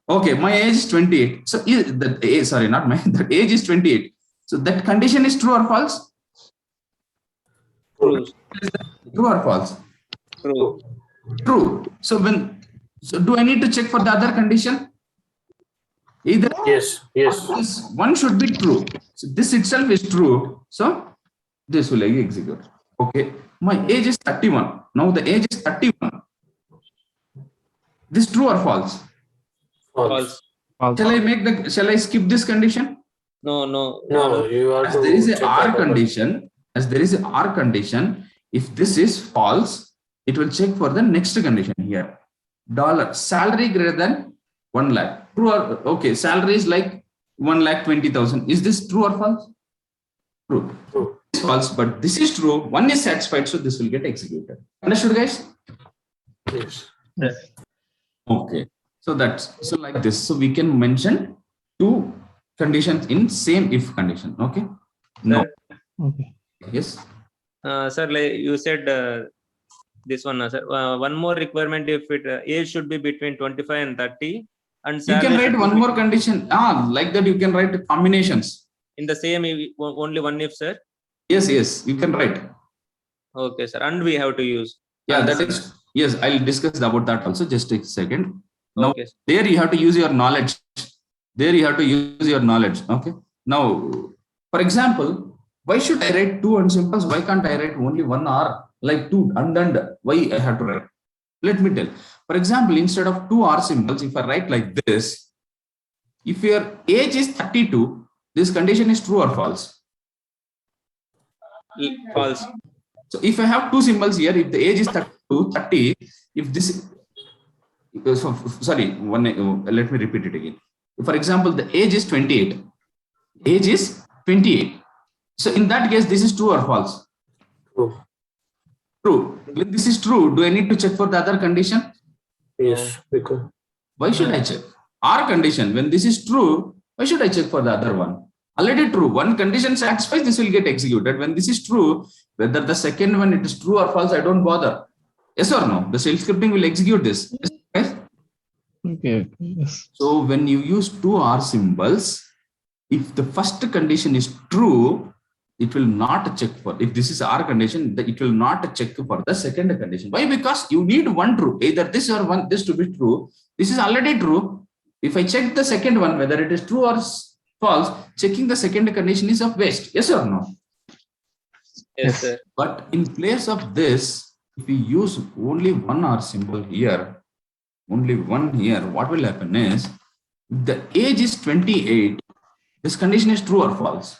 Okay, my age is 28. So the age, sorry, not my, the age is 28. So that condition is true or false? True. True or false? True. True. So do I need to check for the other condition? Either Yes. Yes. this one should be true. So this itself is true. So this will execute. Okay. My age is 31. Now the age is 31. This true or false? False. False. False. Shall I skip this condition? No, no. No. You have As to. there is a check R out condition, if this is false, it will check for the next condition here. Dollar salary greater than 1 lakh. True or okay? Salary is like 1,20,000. Is this true or false? True. True. It's false, but this is true. One is satisfied, so this will get executed. Understood, guys? Yes. Okay. So that's so like this. So we can mention two conditions in same if condition. Okay. No. Okay. Yes. Sir, like you said, this one, sir. One more requirement, if it age should be between 25 and 30, and You salary can should write be one more condition. Like that you can write combinations. in the same only one if, sir. Yes, you can write. Okay, sir. And we have to use. Yeah, And that is, yes, I'll discuss about that also. Just a second. Now, okay. there you have to use your knowledge. Okay. Now, for example, why should I write two and simples? Why can't I write only one R? Like two and. Why I have to write? Let me tell. For example, instead of two R symbols, if I write like this, if your age is 32, this condition is true or false? False. So if I have two symbols here, if the age is 30, if sorry, let me repeat it again. For example, the age is 28. Age is 28. So in that case, this is true or false? True. True. When this is true, do I need to check for the other condition? Yes, because Why should I check? Our condition, when this is true, why should I check for the other one? Already true. One condition satisfies, this will get executed. When this is true, whether the second one it is true or false, I don't bother. Yes or no? The shell scripting will execute this. Yes? Okay. Yes. So when you use two R symbols, if the first condition is true, it will not check for, if this is R condition, it will not check for the second condition. Why? Because you need one true, either this or one, this to be true. This is already true. If I check the second one, whether it is true or false, checking the second condition is of waste. Yes or no? Yes, sir. But in place of this, if we use only one R symbol here, only one here, what will happen is, the age is 28, this condition is true or false?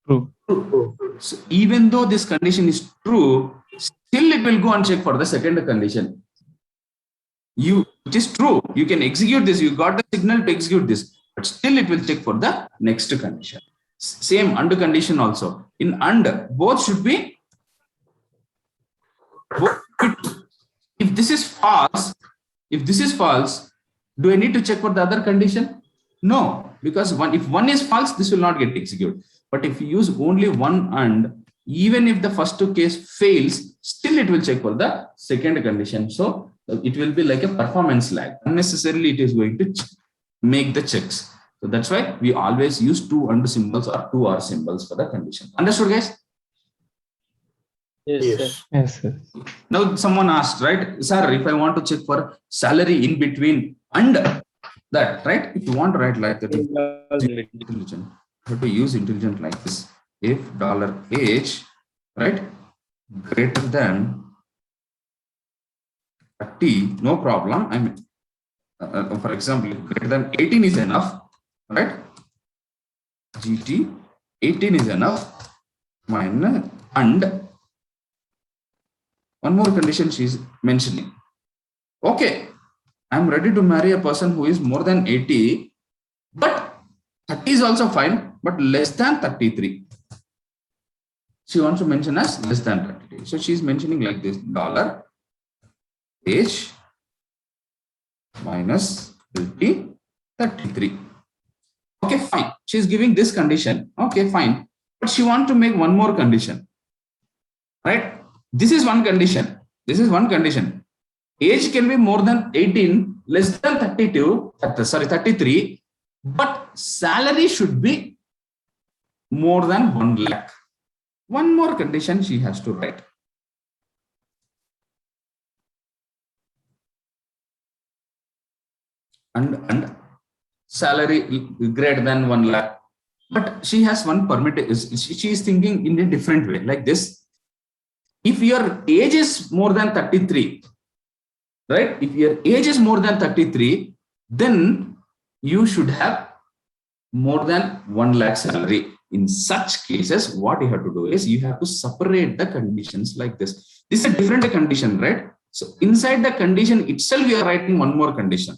True. true. So even though this condition is true, still it will go and check for the second condition. It is true, you can execute this, you got the signal to execute this, but still it will check for the next condition. Same AND condition also. In AND, both should be, if this is false, do I need to check for the other condition? No, because if one is false, this will not get executed. But if you use only one AND, even if the first case fails, still it will check for the second condition. So it will be like a performance lag. Unnecessarily, it is going to make the checks. So that's why we always use two AND symbols or two OR symbols for the condition. Understood, guys? Yes, sir. Yes, sir. Now someone asked, right, sir, if I want to check for salary in between and that, right? If you want to write like that, intelligent, you have to use intelligent like this. If $H, right, greater than 30, no problem. I mean, for example, greater than 18 is enough, right? GT 18 is enough. Minus and one more condition she is mentioning. Okay, I'm ready to marry a person who is more than 80, but 30 is also fine, but less than 33. She wants to mention as less than 33. So she's mentioning like this: $H minus 33. Okay, fine. She's giving this condition. Okay, fine. But she wants to make one more condition. Right? This is one condition. This is one condition. Age can be more than 18, less than 33, but salary should be more than 1 lakh. One more condition she has to write. And salary greater than 1 lakh. But she has one permit. She is thinking in a different way, like this. If your age is more than 33, right? If your age is more than 33, then you should have more than 1 lakh salary. In such cases, what you have to do is you have to separate the conditions like this. This is a different condition, right? So inside the condition itself, you are writing one more condition.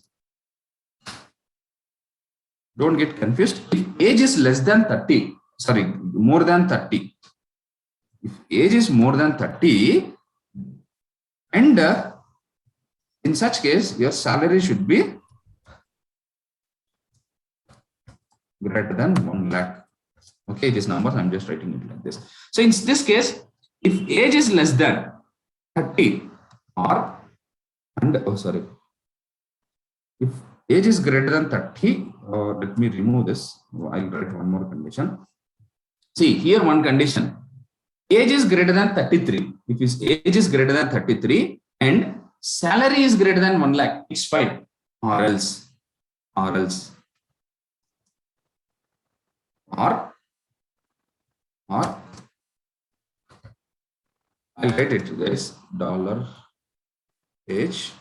Don't get confused. If age is less than 30, sorry, more than 30. If age is more than 30, and in such case, your salary should be greater than 1 lakh. Okay, these numbers, I'm just writing it like this. So in this case, if age is less than 30 or, and if age is greater than 30, let me remove this. I'll write one more condition. See, here one condition. Age is greater than 33. If his age is greater than 33 and salary is greater than 1 lakh, it's fine. Or else, I'll write it, guys. $H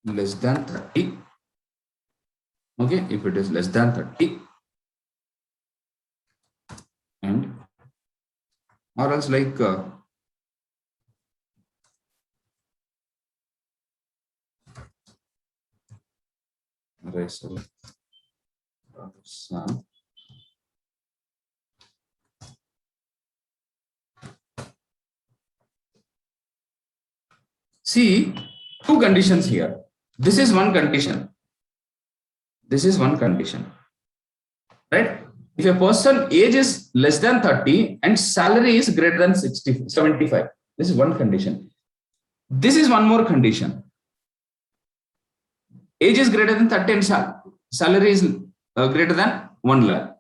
less than 30. Okay, if it is less than 30, and or else like erase it. See, two conditions here. This is one condition. This is one condition, right? If a person age is less than 30 and salary is greater than 75, this is one condition. This is one more condition. Age is greater than 30 and salary is greater than 1 lakh.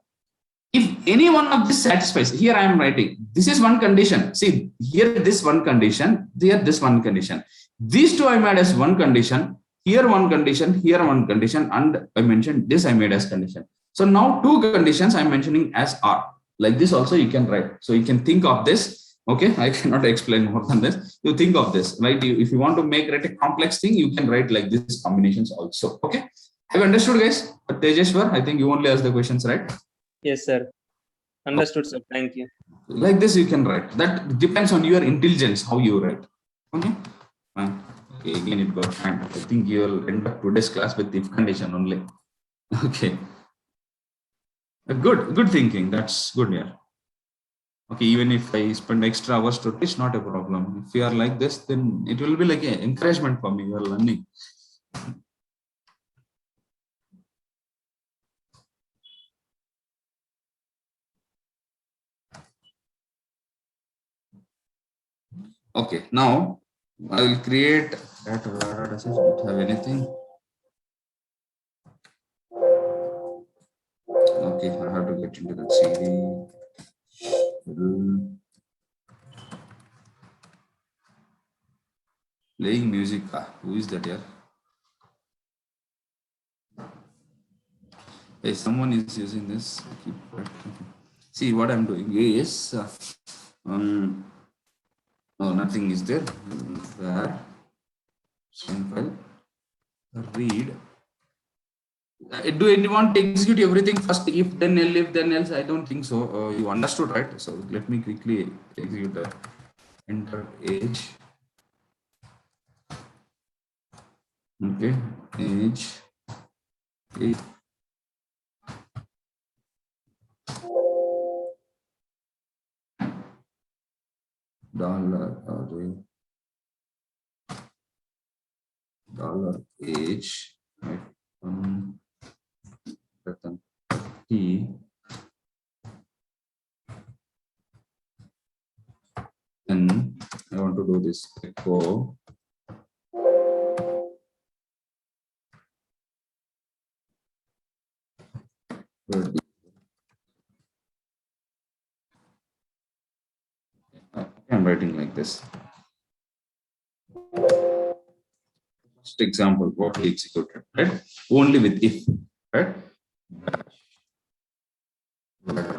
If any one of this satisfies, here I am writing, this is one condition. See, here this one condition, here this one condition. These two I made as one condition, here one condition, here one condition, and I mentioned this I made as condition. So now two conditions I'm mentioning as are. Like this also you can write. So you can think of this. Okay, I cannot explain more than this. You think of this, right? If you want to write a complex thing, you can write like this combinations also. Okay, have you understood, guys? Tejeshwar, I think you only ask the questions, right? Yes, sir. Understood, sir. Thank you. Like this you can write. That depends on your intelligence how you write. Okay, fine. Okay, again it got fine. I think you will end up today's class with if condition only. Okay, good thinking. That's good. Yeah. Okay, even if I spend extra hours to teach, not a problem. If you are like this, then it will be like an encouragement for me. You are learning. Okay, now I will create that. Does it have anything? Okay, I have to get into that CD. Playing music. Who is that here? Hey, someone is using this. See what I'm doing is no, nothing is there. Where file read. Do anyone to execute everything first? If then else? I don't think so. You understood, right? So let me quickly execute the enter age. Okay, age. Dollar age, right? T. Then I want to do this echo. I'm writing like this. First example, what we executed, right? Only with if, right?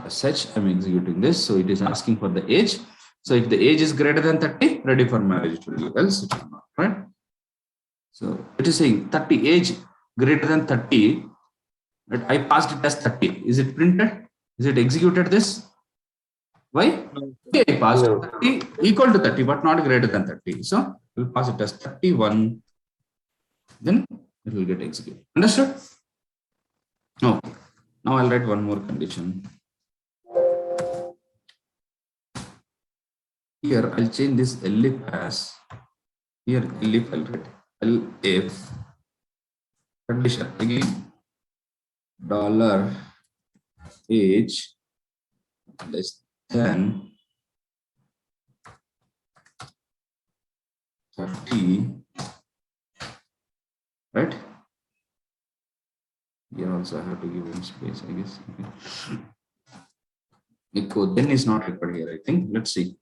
Such I'm executing this, so it is asking for the age. So if the age is greater than 30, ready for marriage, it will be, else it will not, right? So it is saying 30 age greater than 30. Right? I passed it as 30. Is it printed? Is it executed this? Why? Okay, I passed 30 equal to 30, but not greater than 30. So we'll pass it as 31. Then it will get executed. Understood? No. Now I'll write one more condition. Here I'll change this elif as here elif I'll write elif condition again dollar age less than 30, right? Here also I have to give him space, I guess. Okay. Echo then is not required here, I think. Let's see.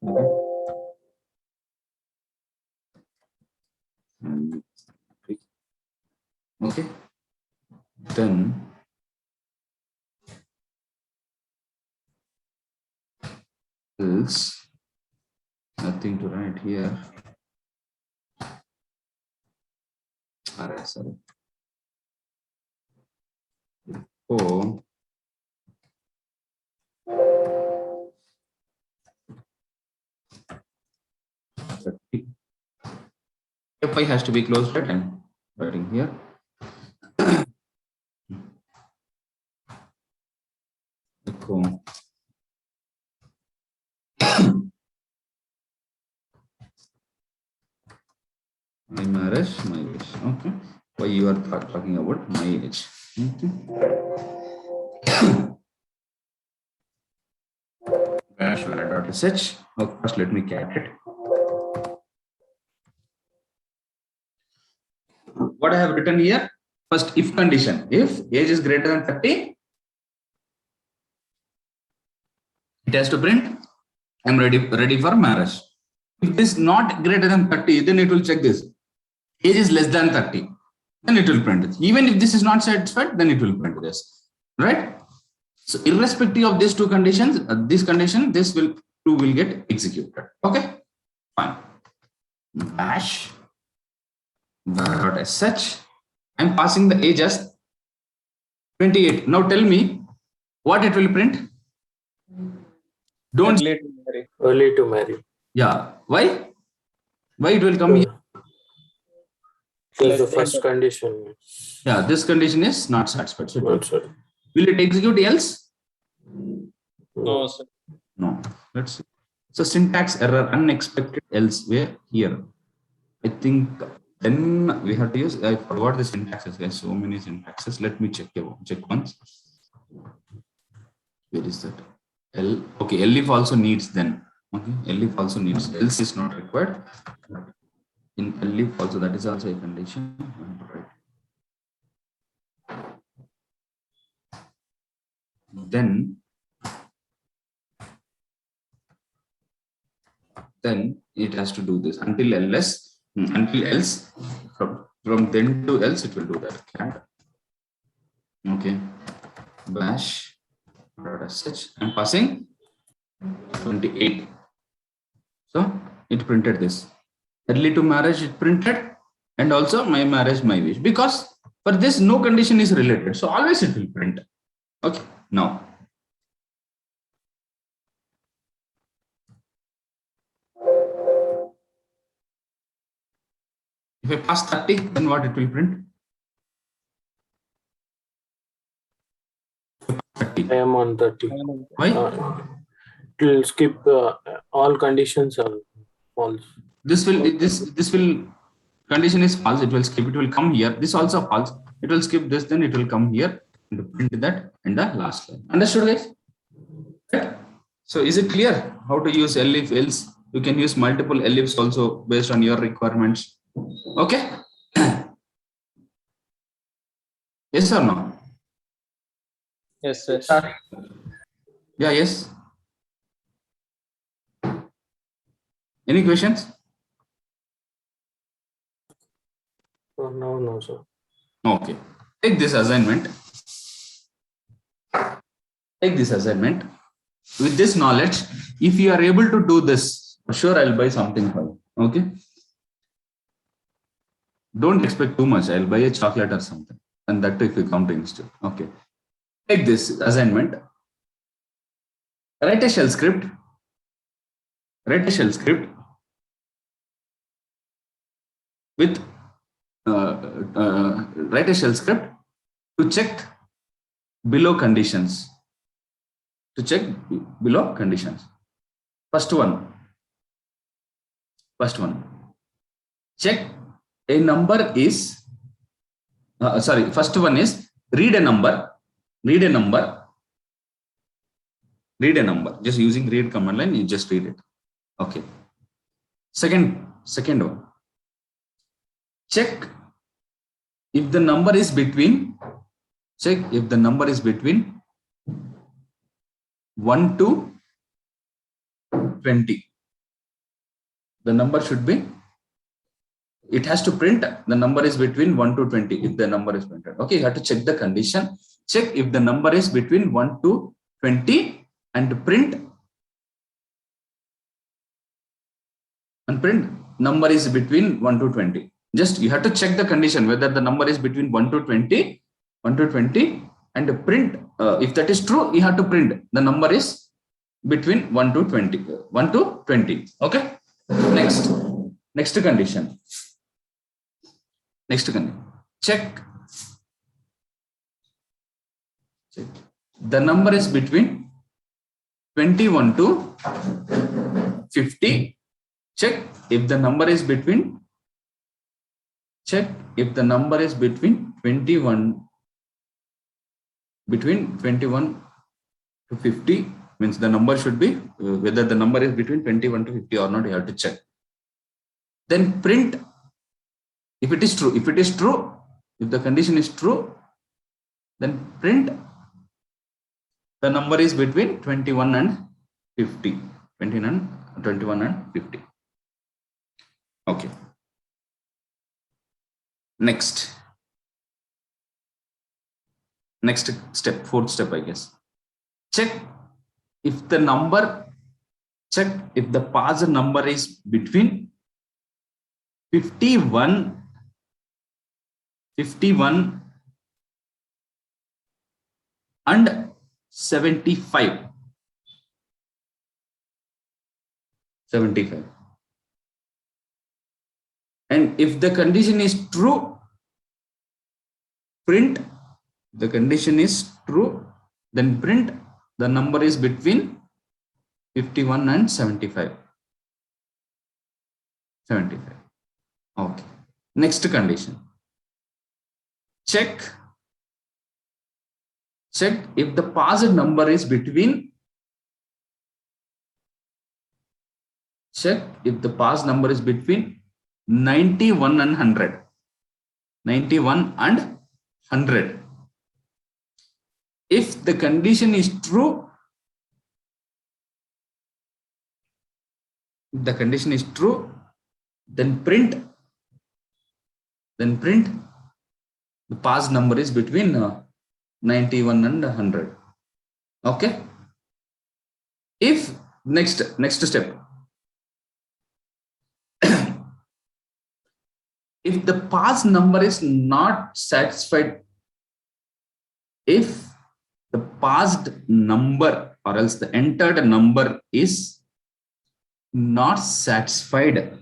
Okay. Then else nothing to write here. Alright, sorry. Oh. Fi has to be closed, right? I'm writing here. My marriage, my wish. Okay. Why you are talking about my age? Okay. Such. Okay, first let me cat it. What I have written here? First, if condition. If age is greater than 30, it has to print, I'm ready for marriage. If it is not greater than 30, then it will check this. Age is less than 30, then it will print it. Even if this is not satisfied, then it will print this. Right? So irrespective of these two conditions, this will get executed. Okay, fine. Bash dot as such. I'm passing the age as 28. Now tell me what it will print. Don't. Early to marry. Early to marry. Yeah. Why? Why it will come here? This is Less the than first 30. condition. Yeah, this condition is not satisfied. So it will- Not sir. will it execute else? No, sir. No. Let's see. So syntax error, unexpected elsewhere here. I think then we have to use. I forgot the syntaxes. There's so many syntaxes. Let me check once. Where is that? Okay, elif also needs then. Okay, elif also needs. Else is not required. In elif also, that is also a condition. Right. Then it has to do this until else from then to else it will do that. Cat. Okay, bash such. I'm passing 28. So it printed this. Early to marriage it printed, and also my marriage, my wish, because for this no condition is related, so always it will print. Okay, now if I pass 30, then what it will print? 30. I am on 30. Why? It will skip all conditions are false. This will condition is false. It will skip. It will come here. This also false. It will skip this. Then it will come here and print that in the last line. Understood, guys? Right? So is it clear how to use elif else? You can use multiple elifs also based on your requirements. Okay. Yes or no? Yes, sir. Yeah. Yes. Any questions? For now, no, sir. Okay. Take this assignment. With this knowledge, if you are able to do this, for sure I'll buy something for you. Okay. Don't expect too much. I'll buy a chocolate or something. And that if you come to institute. Okay. Take this assignment. Write a shell script. With write a shell script to check below conditions. First one. Check a number is. First one is read a number. Just using read command line, you just read it. Okay. Second one. Check if the number is between 1 to 20. The number should be, it has to print the number is between 1 to 20 if the number is printed. Okay, you have to check the condition. Check if the number is between 1 to 20 and print number is between 1 to 20. Just you have to check the condition whether the number is between 1 to 20 and print. If that is true, you have to print the number is between 1 to 20. Okay. Next condition. Check the number is between 21 to 50. Check if the number is between check if the number is between 21 to 50, means the number should be whether the number is between 21 to 50 or not, you have to check. Then print if it is true. If it is true, if the condition is true, then print the number is between 21 and 50. 21 and 50. Okay. Next step, fourth step, I guess. Check if the parser number is between 51 and 75. And if the condition is true, print the condition is true, then print the number is between 51 and 75. Okay. Next condition. Check if the parser number is between 91 and 100. 91 and 100. If the condition is true, then print the parse number is between 91 and 100. Okay. If next step, if the parse number is not satisfied, if the parsed number or else the entered number is not satisfied,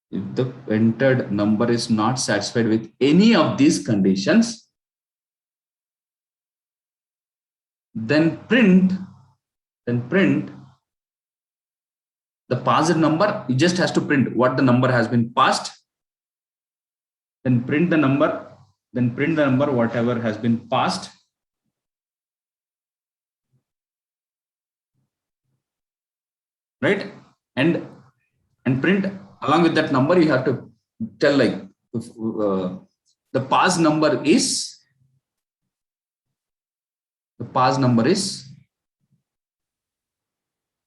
if the entered number is not satisfied with any of these conditions, then print the parser number. You just has to print what the number has been passed, then print the number whatever has been passed, right? And print along with that number. You have to tell like if, the parse number is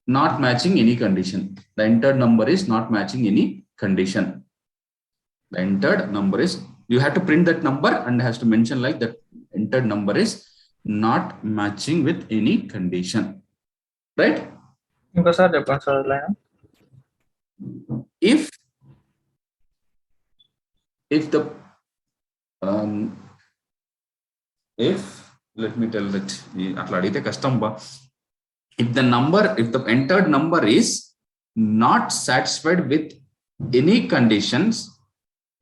not matching any condition. The entered number is not matching any condition. The entered number is, you have to print that number and has to mention like that entered number is not matching with any condition, right? If let me tell that if the entered number is not satisfied with any conditions,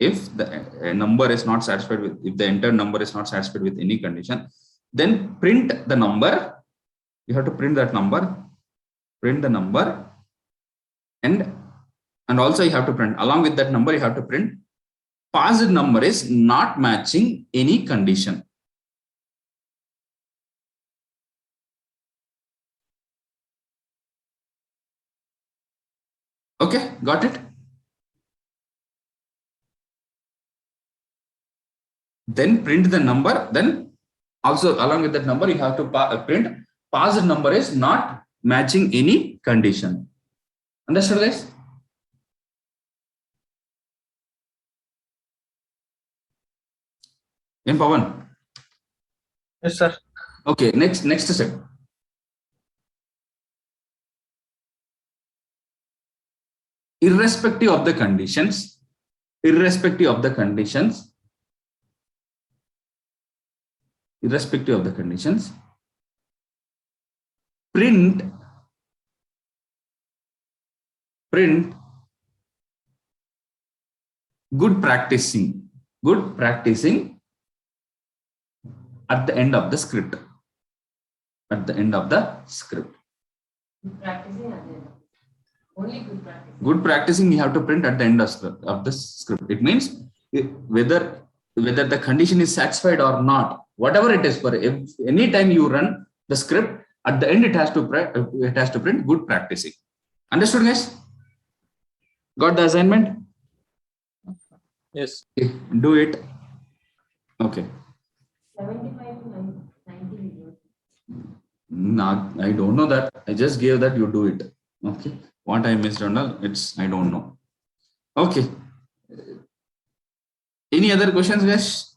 if the number is not satisfied with, if the entered number is not satisfied with any condition, then print the number. You have to print that number, and also you have to print along with that number. You have to print parsed number is not matching any condition. Okay, got it? Then print the number. Then also along with that number, you have to print parsed number is not matching any condition. Understood, guys? In Pawan? Yes, sir. Okay, next step. Irrespective of the conditions, print good practicing at the end of the script. Good practicing you have to print at the end of the script. It means whether the condition is satisfied or not, whatever it is, for any time you run the script, at the end it has to print good practicing. Understood, guys? Got the assignment? Yes. Okay, do it. Okay. 75 to 90. Not, I don't know that. I just gave that, you do it. Okay. What I missed on all, I don't know. Okay. Any other questions, guys?